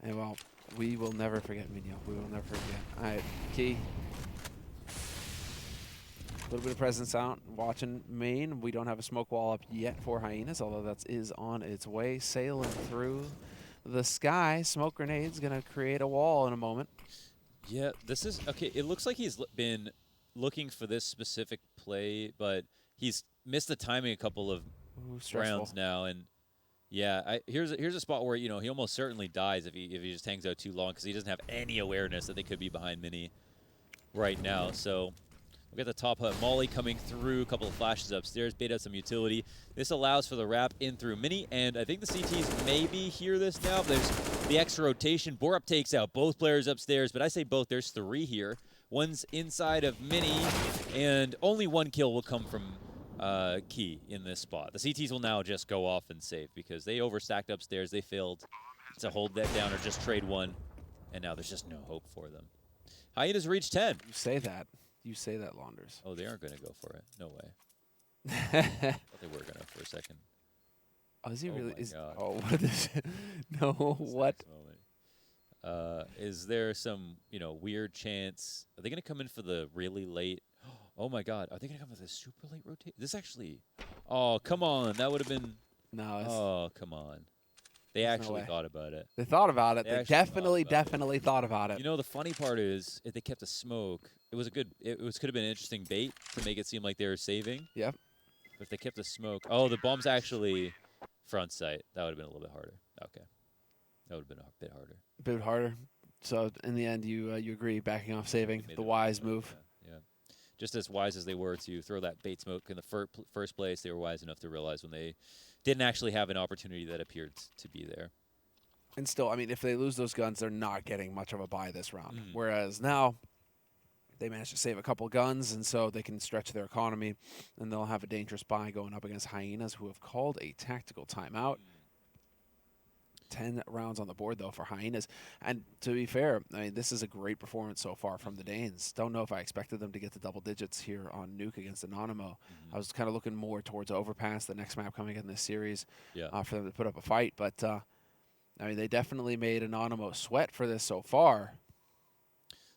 And well, we will never forget Minyo. We will never forget. All right, Key. A little bit of presence out watching main. We don't have a smoke wall up yet for Hyenas, although that is on its way, sailing through the sky. Smoke grenade's gonna create a wall in a moment. Yeah, this is okay. It looks like he's been looking for this specific play, but he's missed the timing a couple of rounds now, and. Yeah, here's a spot where, you know, he almost certainly dies if he just hangs out too long because he doesn't have any awareness that they could be behind Mini right now. So we'll get the top hut. Molly coming through, a couple of flashes upstairs, bait out some utility. This allows for the wrap in through Mini, and I think the CTs maybe hear this now. There's the extra rotation. Borup takes out both players upstairs, but I say both. There's 3 here. One's inside of Mini, and only 1 kill will come from Key in this spot. The CTs will now just go off and save because they overstacked upstairs. They failed to hold that down or just trade 1, and now there's just no hope for them. Hyenas reached 10. You say that. You say that, Launders. Oh, they aren't going to go for it. No way. I thought they were going to for a second. Oh, is he really? God. Oh, what is it? No, what? Is there some, you know, weird chance? Are they going to come in for the really late? Oh my God! Are they gonna come with a super late rotation? This actually, oh come on, that would have been. No. Oh come on, they actually thought about it. They thought about it. They definitely thought about it. You know, the funny part is if they kept a smoke, it was a good. It was could have been an interesting bait to make it seem like they were saving. Yep. But if they kept a smoke, oh, the bomb's actually front sight. That would have been a little bit harder. Okay, that would have been a bit harder. A bit harder. So in the end, you agree, backing off, saving, the wise move. Yeah. Just as wise as they were to throw that bait smoke in the first place, they were wise enough to realize when they didn't actually have an opportunity that appeared to be there. And still, I mean, if they lose those guns, they're not getting much of a buy this round. Whereas now, they managed to save a couple guns, and so they can stretch their economy, and they'll have a dangerous buy going up against Hyenas, who have called a tactical timeout. 10 rounds on the board, though, for Hyenas. And to be fair, I mean, this is a great performance so far from the Danes. Don't know if I expected them to get to double digits here on Nuke against Anonymo. I was kind of looking more towards Overpass, the next map coming in this series, for them to put up a fight. But, I mean, they definitely made Anonymo sweat for this so far.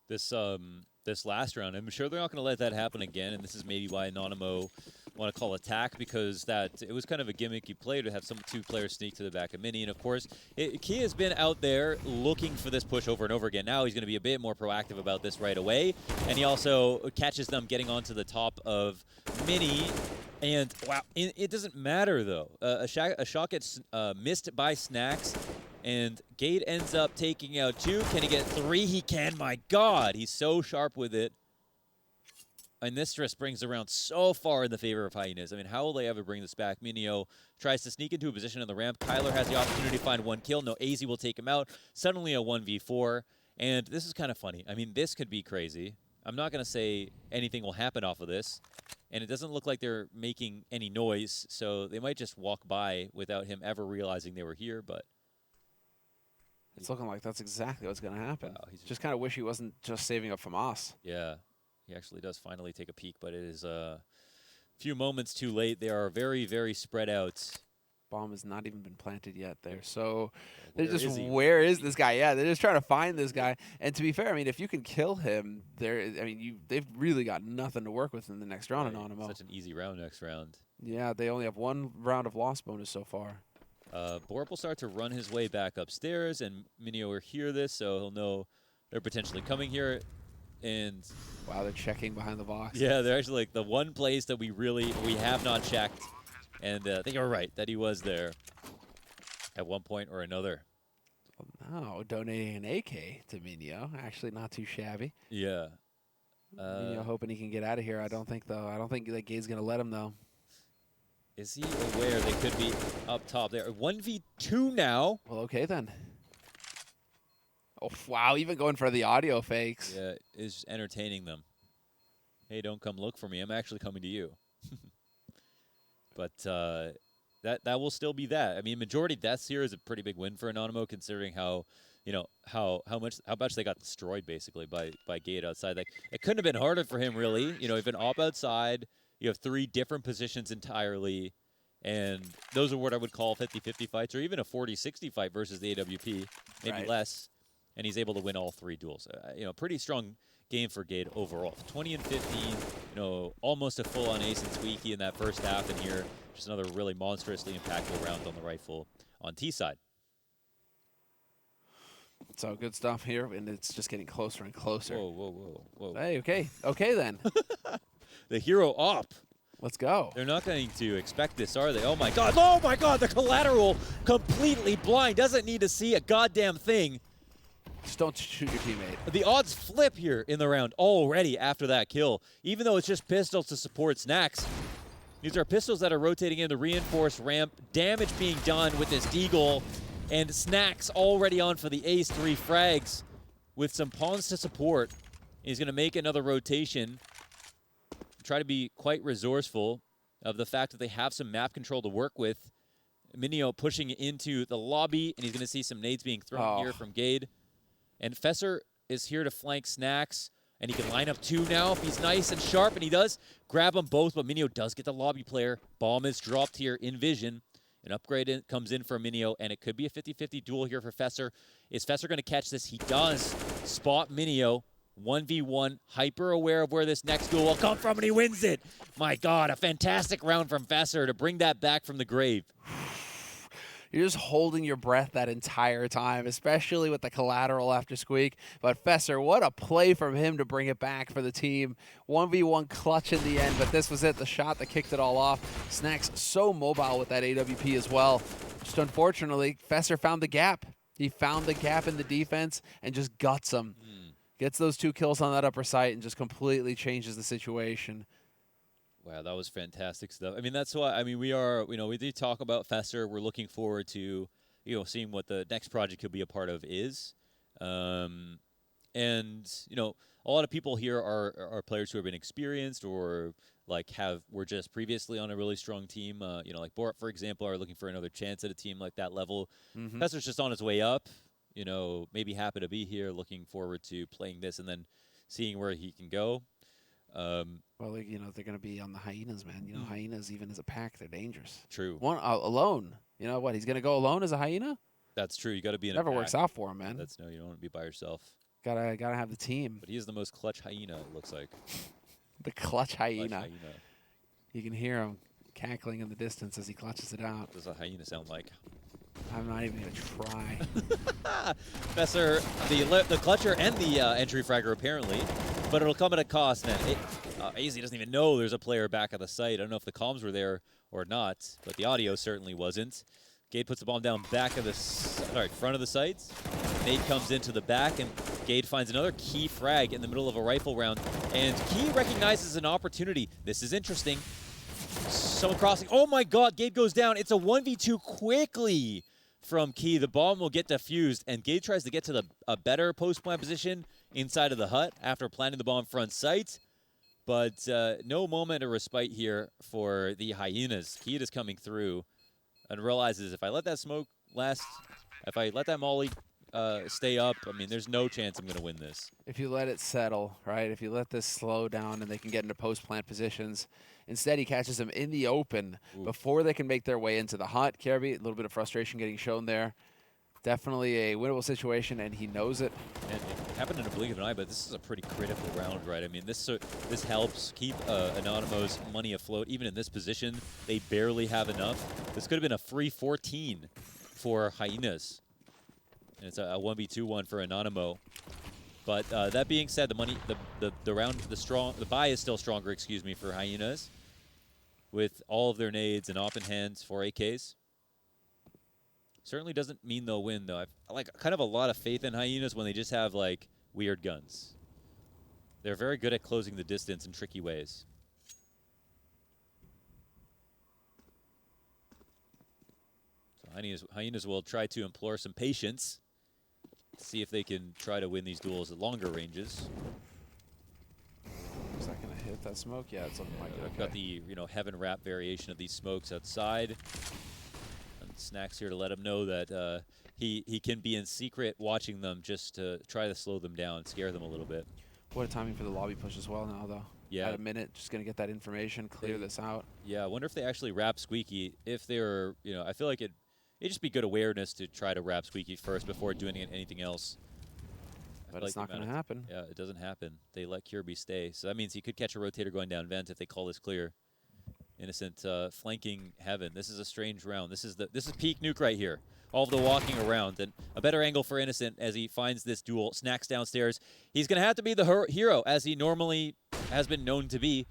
This last round, I'm sure they're not going to let that happen again, and this is maybe why Anonymo want to call attack, because it was kind of a gimmicky play to have two players sneak to the back of Mini. And of course, Key has been out there looking for this push over and over again. Now he's going to be a bit more proactive about this right away, and he also catches them getting onto the top of Mini. And wow, it doesn't matter though. A shot gets missed by Snacks, and Gade ends up taking out 2. Can he get 3? He can. My God, he's so sharp with it. And this just brings the round so far in the favor of Hyenas. I mean, how will they ever bring this back? Minio tries to sneak into a position on the ramp. Kyler has the opportunity to find 1 kill. No, AZ will take him out. Suddenly a 1v4. And this is kind of funny. I mean, this could be crazy. I'm not going to say anything will happen off of this. And it doesn't look like they're making any noise. So they might just walk by without him ever realizing they were here. But it's looking like that's exactly what's going to happen. Wow, just kind of wish he wasn't just saving up for Moss. Yeah. He actually does finally take a peek, but it is a few moments too late. They are very, very spread out. Bomb has not even been planted yet there. So Where they're just, is he? where is this guy? Yeah, they're just trying to find this guy. And to be fair, I mean, if you can kill him, they've really got nothing to work with in the next round, Right. Anonymo. Such an easy round next round. Yeah, they only have 1 round of loss bonus so far. Borp will start to run his way back upstairs, and Minio will hear this, so he'll know they're potentially coming here. And wow, they're checking behind the box. yeah, they're actually like the one place that we have not checked. And I think you're right that he was there at one point or another. Well, now donating an AK to Minio, actually not too shabby. Yeah. Minio hoping he can get out of here. I don't think that Gade's gonna let him though. Is he aware they could be up top there? 1v2 now. Well, okay then. Oh, wow, even going for the audio fakes. Yeah, is just entertaining them. Hey, don't come look for me. I'm actually coming to you. But that will still be that. I mean, majority deaths here is a pretty big win for Anonymo, considering how much they got destroyed basically by Gate outside. Like, it couldn't have been harder for him really. You know, you've been op outside. You have 3 different positions entirely, and those are what I would call 50-50 fights, or even a 40-60 fight versus the AWP, maybe right. less. And he's able to win all 3 duels. Pretty strong game for Gade overall. 20 and 15, almost a full-on ace and squeaky in that first half, and here just another really monstrously impactful round on the rifle on T side. So good stuff here, and it's just getting closer and closer. Whoa. Hey, okay then. The hero op. Let's go. They're not going to expect this, are they? Oh my god, the collateral completely blind. Doesn't need to see a goddamn thing. Just don't shoot your teammate. The odds flip here in the round already after that kill, even though it's just pistols to support Snacks. These are pistols that are rotating in the reinforced ramp, damage being done with this deagle, and Snacks already on for the ace, 3 frags with some pawns to support. He's going to make another rotation, try to be quite resourceful of the fact that they have some map control to work with. Minio pushing into the lobby, and he's going to see some nades being thrown here from Gade. And Fesser is here to flank Snacks, and he can line up 2 now if he's nice and sharp, and he does grab them both, but Minio does get the lobby player. Bomb is dropped here in vision. An upgrade comes in for Minio, and it could be a 50-50 duel here for Fesser. Is Fesser going to catch this? He does spot Minio. 1v1, hyper aware of where this next duel will come from, and he wins it. My God, a fantastic round from Fesser to bring that back from the grave. You're just holding your breath that entire time, especially with the collateral after squeak. But Fesser, what a play from him to bring it back for the team. 1v1 clutch in the end, but this was it, the shot that kicked it all off. Snacks so mobile with that AWP as well. Just unfortunately, Fesser found the gap. He found the gap in the defense and just guts him. Gets those 2 kills on that upper site and just completely changes the situation. Wow, that was fantastic stuff. I mean, that's why, I mean, we are, we did talk about Fesser. We're looking forward to, seeing what the next project he'll be a part of is. And, you know, a lot of people here are players who have been experienced or like were just previously on a really strong team. You know, like Borat, for example, are looking for another chance at a team like that level. Professor's just on his way up, you know, maybe happy to be here, looking forward to playing this and then seeing where he can go. Well, like, you know, they're going to be on the Hyenas, man. You know, Hyenas, even as a pack, they're dangerous. True. One alone. You know what? He's going to go alone as a Hyena? That's true. You got to be in Never a pack. works out for him, man. That's no, you don't want to be by yourself. Gotta have the team. But he is the most clutch hyena, it looks like. The clutch hyena. Clutch hyena. You can hear him cackling in the distance as he clutches it out. What does a hyena sound like? I'm not even going to try. Professor, the clutcher and the entry fragger apparently, but it'll come at a cost, man. AZ doesn't even know there's a player back at the site. I don't know if the comms were there or not, but the audio certainly wasn't. Gade puts the bomb down back of the, front of the sights. Nate comes into the back, and Gade finds another key frag in the middle of a rifle round. And Key recognizes an opportunity. This is interesting. Someone crossing. Oh my God, Gade goes down. It's a 1v2 quickly from Key. The bomb will get defused, and Gade tries to get to a better post-plant position inside of the hut after planting the bomb front sight. But no moment of respite here for the Hyenas. Key is coming through and realizes if I let that smoke last, if I let that molly stay up, I mean, there's no chance I'm going to win this. If you let it settle, right, if you let this slow down and they can get into post-plant positions, instead he catches them in the open before they can make their way into the hut. Kirby, a little bit of frustration getting shown there. Definitely a winnable situation, and he knows it. And it happened in a blink of an eye, but this is a pretty critical round, right? I mean, this helps keep Anonymo's money afloat. Even in this position, they barely have enough. This could have been a free 14 for Hyenas. And it's a 1v2-1 for Anonymo. But that being said, the buy is still stronger, excuse me, for Hyenas, with all of their nades and op in hands for AKs. Certainly doesn't mean they'll win, though. I like kind of a lot of faith in Hyenas when they just have like weird guns. They're very good at closing the distance in tricky ways. So Hyenas will try to implore some patience, see if they can try to win these duels at longer ranges. Is that going to hit that smoke? Yeah, it's looking like it. I've got the heaven wrap variation of these smokes outside. Snacks here to let him know that he can be in secret watching them just to try to slow them down, scare them a little bit. What a timing for the lobby push as well now, though. Yeah. At a minute, just going to get that information, clear this out. Yeah, I wonder if they actually wrap Squeaky. If they're, I feel like it'd just be good awareness to try to wrap Squeaky first before doing anything else. But it's not going to happen. Yeah, it doesn't happen. They let Kirby stay. So that means he could catch a rotator going down vent if they call this clear. Innocent flanking heaven. This is a strange round. This is peak Nuke right here. All of the walking around, and a better angle for Innocent as he finds this duel. Snacks downstairs. He's going to have to be the hero as he normally has been known to be.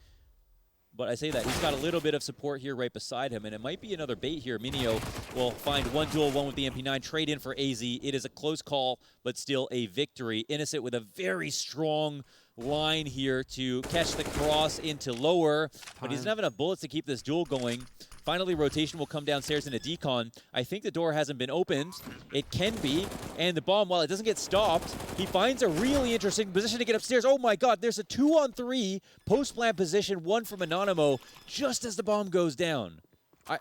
But I say that he's got a little bit of support here right beside him, and it might be another bait here. Minio will find one duel, one with the MP9, trade in for AZ. It is a close call, but still a victory. Innocent with a very strong line here to catch the cross into lower, but he doesn't have enough bullets to keep this duel going. Finally, rotation will come downstairs into decon. I think the door hasn't been opened. It can be, and the bomb, while it doesn't get stopped, he finds a really interesting position to get upstairs. Oh my God, there's a 2-on-3 post-plant position, one from Anonymo, just as the bomb goes down. I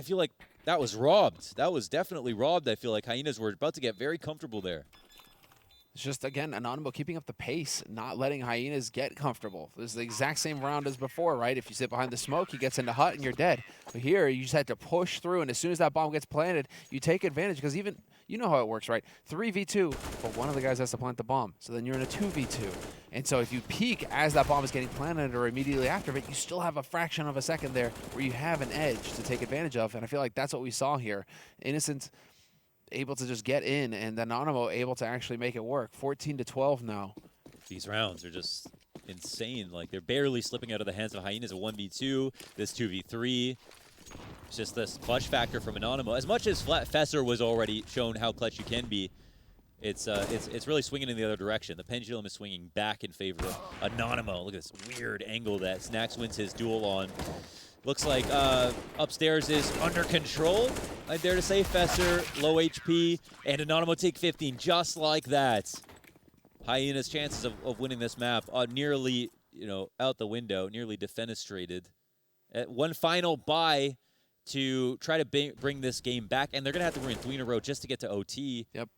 feel like that was robbed. That was definitely robbed. I feel like Hyenas were about to get very comfortable there. It's just, again, Anonymo keeping up the pace, not letting Hyenas get comfortable. This is the exact same round as before, right? If you sit behind the smoke, he gets in the hut and you're dead. But here, you just had to push through, and as soon as that bomb gets planted, you take advantage, because even, you know how it works, right? 3v2, but one of the guys has to plant the bomb, so then you're in a 2v2. And so if you peek as that bomb is getting planted or immediately after it, you still have a fraction of a second there where you have an edge to take advantage of, and I feel like that's what we saw here. Innocent able to just get in, and Anonymo able to actually make it work. 14-12 now. These rounds are just insane. Like, they're barely slipping out of the hands of Hyenas. A 1v2, this 2v3. It's just this clutch factor from Anonymo. As much as Fesser was already shown how clutch you can be, it's really swinging in the other direction. The pendulum is swinging back in favor of Anonymo. Look at this weird angle that Snacks wins his duel on. Looks like upstairs is under control. I dare to say Fester, low HP, and Anonymo take 15, just like that. Hyena's chances of winning this map are nearly, out the window, nearly defenestrated. One final buy to try to bring this game back, and they're going to have to win 3 in a row just to get to OT. Yep.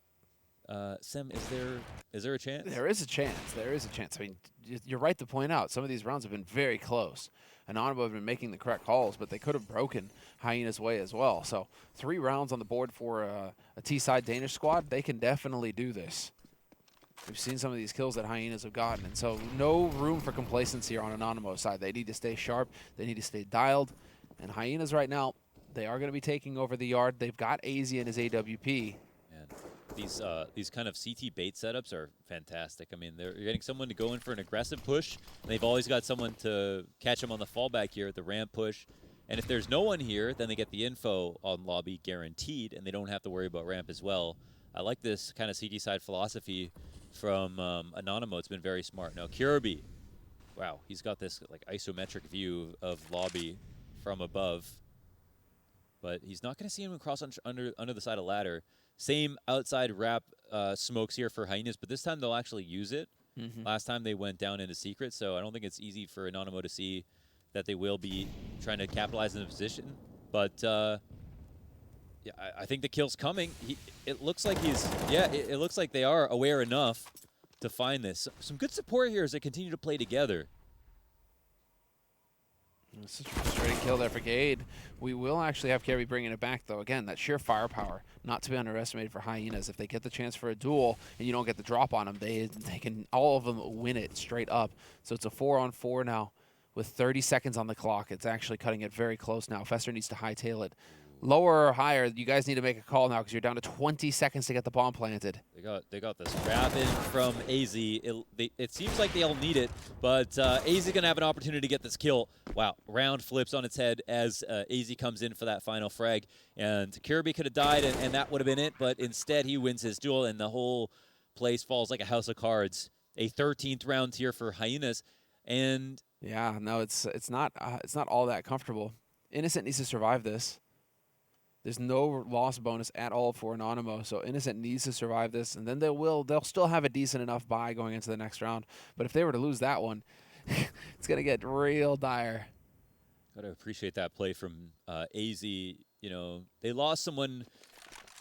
Sem, is there a chance? There is a chance. There is a chance. I mean, you're right to point out some of these rounds have been very close. Anonymo have been making the correct calls, but they could have broken Hyena's way as well. So 3 rounds on the board for a T-side Danish squad. They can definitely do this. We've seen some of these kills that Hyenas have gotten, and so no room for complacency here on Anonymo's side. They need to stay sharp. They need to stay dialed. And Hyenas right now, they are going to be taking over the yard. They've got AZ in his AWP. Man, these kind of CT bait setups are fantastic. I mean, you're getting someone to go in for an aggressive push, and they've always got someone to catch them on the fallback here at the ramp push. And if there's no one here, then they get the info on lobby guaranteed, and they don't have to worry about ramp as well. I like this kind of CT side philosophy from Anonymo. It's been very smart. Now, Kirby, wow, he's got this like isometric view of lobby from above, but he's not going to see him cross under the side of ladder. Same outside wrap smokes here for Hyenas, but this time they'll actually use it. Last time they went down into secret, so I don't think it's easy for Anonymo to see that they will be trying to capitalize in the position. But yeah, I think the kill's coming. It looks like it looks like they are aware enough to find this. Some good support here as they continue to play together. Such a frustrating kill there for Gade. We will actually have Kirby bringing it back, though. Again, that sheer firepower, not to be underestimated for Hyenas. If they get the chance for a duel and you don't get the drop on them, they can all of them win it straight up. So it's a 4-on-4 now with 30 seconds on the clock. It's actually cutting it very close now. Fester needs to hightail it. Lower or higher, you guys need to make a call now because you're down to 20 seconds to get the bomb planted. They got this rapid from AZ. It seems like they all need it, but AZ is going to have an opportunity to get this kill. Wow, round flips on its head as AZ comes in for that final frag. And Kirby could have died, and that would have been it, but instead he wins his duel, and the whole place falls like a house of cards. A 13th round here for Hyenas, and yeah, no, it's not all that comfortable. Innocent needs to survive this. There's no loss bonus at all for Anonymo, so Innocent needs to survive this, and then they'll still have a decent enough buy going into the next round. But if they were to lose that one, it's gonna get real dire. Gotta appreciate that play from AZ. You know, they lost someone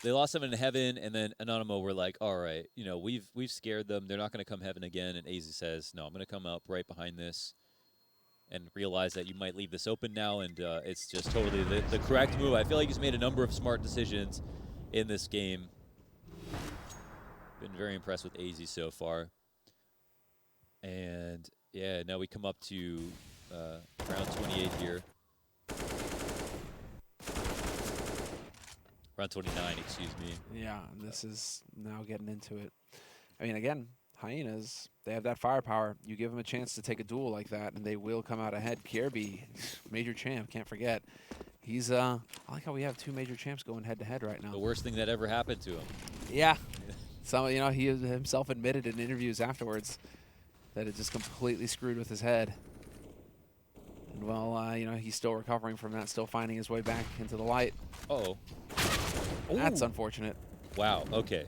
in heaven, and then Anonymo were like, all right, you know, we've scared them. They're not gonna come heaven again. And AZ says, no, I'm gonna come up right behind this and realize that you might leave this open now, and it's just totally the correct move. I feel like he's made a number of smart decisions in this game. Been very impressed with AZ so far. And yeah, now we come up to round 28 here. Round 29, excuse me. Yeah, and this is now getting into it. I mean, again, Hyenas, they have that firepower. You give them a chance to take a duel like that, and they will come out ahead. Kirby, major champ, can't forget. He's, I like how we have 2 major champs going head-to-head right now. The worst thing that ever happened to him. Yeah. Some, you know, he himself admitted in interviews afterwards that it just completely screwed with his head. And, well, you know, he's still recovering from that, still finding his way back into the light. Uh-oh. That's unfortunate. Wow, okay.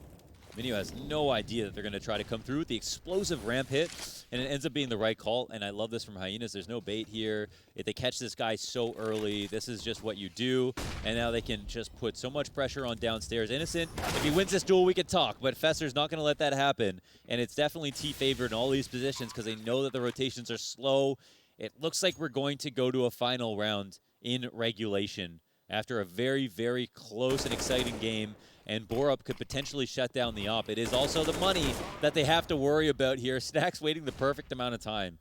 Minio has no idea that they're going to try to come through with the explosive ramp hit, and it ends up being the right call, and I love this from Hyenas. There's no bait here. If they catch this guy so early, this is just what you do, and now they can just put so much pressure on downstairs. Innocent, if he wins this duel, we can talk, but Fester's not going to let that happen, and it's definitely T-favored in all these positions because they know that the rotations are slow. It looks like we're going to go to a final round in regulation after a very, very close and exciting game. And Borup could potentially shut down the op. It is also the money that they have to worry about here. Snacks waiting the perfect amount of time.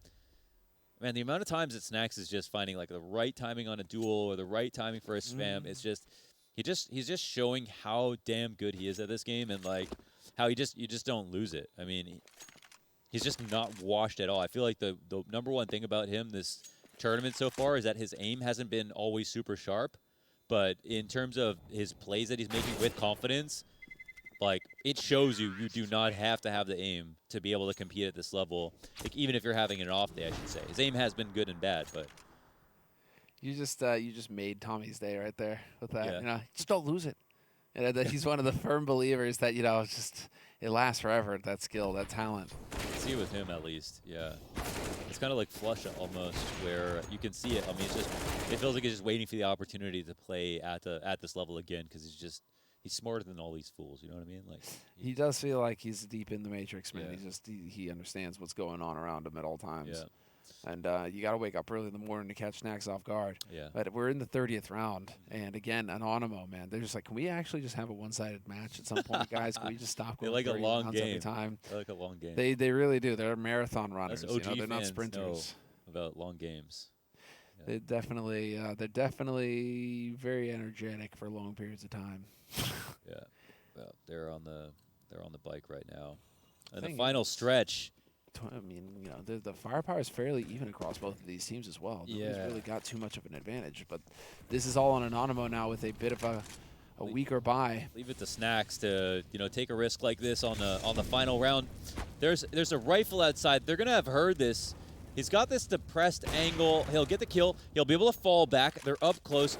Man, the amount of times that Snacks is just finding like the right timing on a duel or the right timing for a spam, it's just he's just showing how damn good he is at this game, and like how you just don't lose it. I mean, he's just not washed at all. I feel like the number one thing about him this tournament so far is that his aim hasn't been always super sharp. But in terms of his plays that he's making with confidence, like, it shows you do not have to have the aim to be able to compete at this level. Like, even if you're having an off day, I should say. His aim has been good and bad, but... You just made Tommy's day right there with that. Yeah. You know, just don't lose it. And that he's one of the firm believers that, you know, it's just it lasts forever. That skill, that talent. See with him at least, yeah. It's kind of like Flush almost, where you can see it. I mean, it feels like he's just waiting for the opportunity to play at this level again, because he's smarter than all these fools. You know what I mean? Like He does feel like he's deep in the Matrix, man. Yeah. He understands what's going on around him at all times. Yeah. And you got to wake up early in the morning to catch Snacks off guard. Yeah. But we're in the 30th round, and again, Anonymo, man, they're just like, can we actually just have a one-sided match at some point, guys? Can we just stop They going like a 30 long rounds game. every time? They like a long game. They really do. They're marathon runners. Us OG You know, they're not fans sprinters. know about long games. Yeah. They're definitely very energetic for long periods of time. Yeah. Well, they're on the bike right now. And the Thing final is- stretch. I mean, you know, the firepower is fairly even across both of these teams as well. Nobody's Yeah. really got too much of an advantage, but this is all on Anonymo now with a bit of a weaker bye. Leave it to Snacks to take a risk like this on the final round. There's a rifle outside. They're gonna have heard this. He's got this depressed angle. He'll get the kill. He'll be able to fall back. They're up close.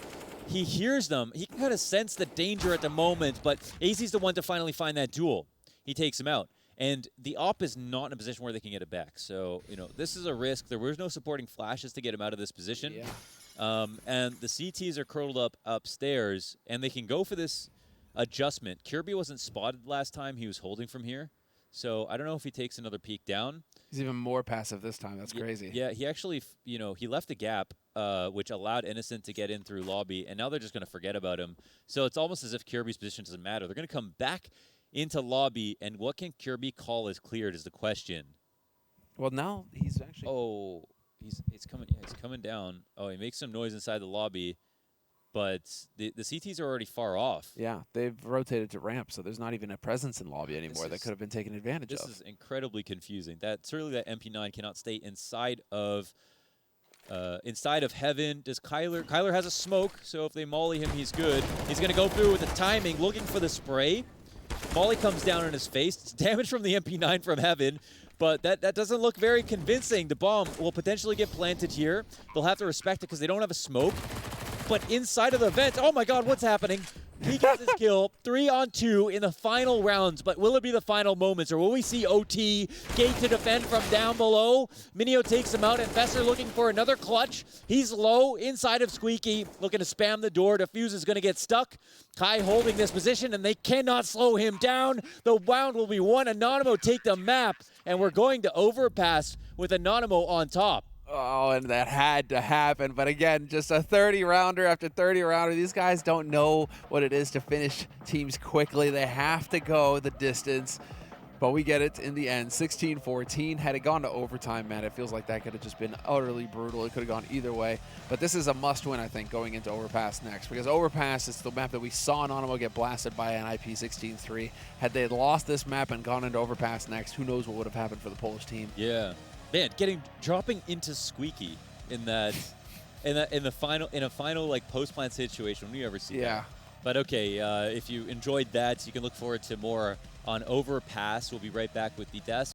He hears them. He can kind of sense the danger at the moment, but AZ's the one to finally find that duel. He takes him out. And the op is not in a position where they can get it back. So, this is a risk. There was no supporting flashes to get him out of this position. Yeah. And the CTs are curled up upstairs, and they can go for this adjustment. Kirby wasn't spotted last time. He was holding from here. So I don't know if he takes another peek down. He's even more passive this time. That's crazy. Yeah, he actually, he left a gap, which allowed Innocent to get in through lobby, and now they're just going to forget about him. So it's almost as if Kirby's position doesn't matter. They're going to come back into lobby, and what can Kirby call as cleared is the question. Well, now he's actually. Oh, he's coming. Yeah, he's coming down. Oh, he makes some noise inside the lobby, but the CTs are already far off. Yeah, they've rotated to ramp, so there's not even a presence in lobby anymore that could have been taken advantage of. This is incredibly confusing. Certainly that MP9 cannot stay inside of heaven. Does Kyler has a smoke, so if they molly him, he's good. He's gonna go through with the timing, looking for the spray. Molly comes down in his face. It's damage from the MP9 from heaven, but that doesn't look very convincing. The bomb will potentially get planted here. They'll have to respect it because they don't have a smoke. But inside of the vent, oh my god, what's happening? He gets his kill, 3-on-2 in the final rounds, but will it be the final moments, or will we see OT, Gate to defend from down below? Minio takes him out, and Fesser looking for another clutch. He's low, inside of Squeaky, looking to spam the door. Defuse is going to get stuck. Kai holding this position, and they cannot slow him down. The round will be won. Anonymo take the map, and we're going to overpass with Anonymo on top. Oh, and that had to happen. But again, just a 30-rounder after 30-rounder. These guys don't know what it is to finish teams quickly. They have to go the distance. But we get it in the end, 16-14. Had it gone to overtime, man, it feels like that could have just been utterly brutal. It could have gone either way. But this is a must-win, I think, going into Overpass next. Because Overpass is the map that we saw Anonymo get blasted by an IP 16-3. Had they lost this map and gone into Overpass next, who knows what would have happened for the Polish team. Yeah. Man, dropping into Squeaky in a final like post-plant situation. When do you ever see that? But okay, if you enjoyed that, you can look forward to more on Overpass. We'll be right back with the desk.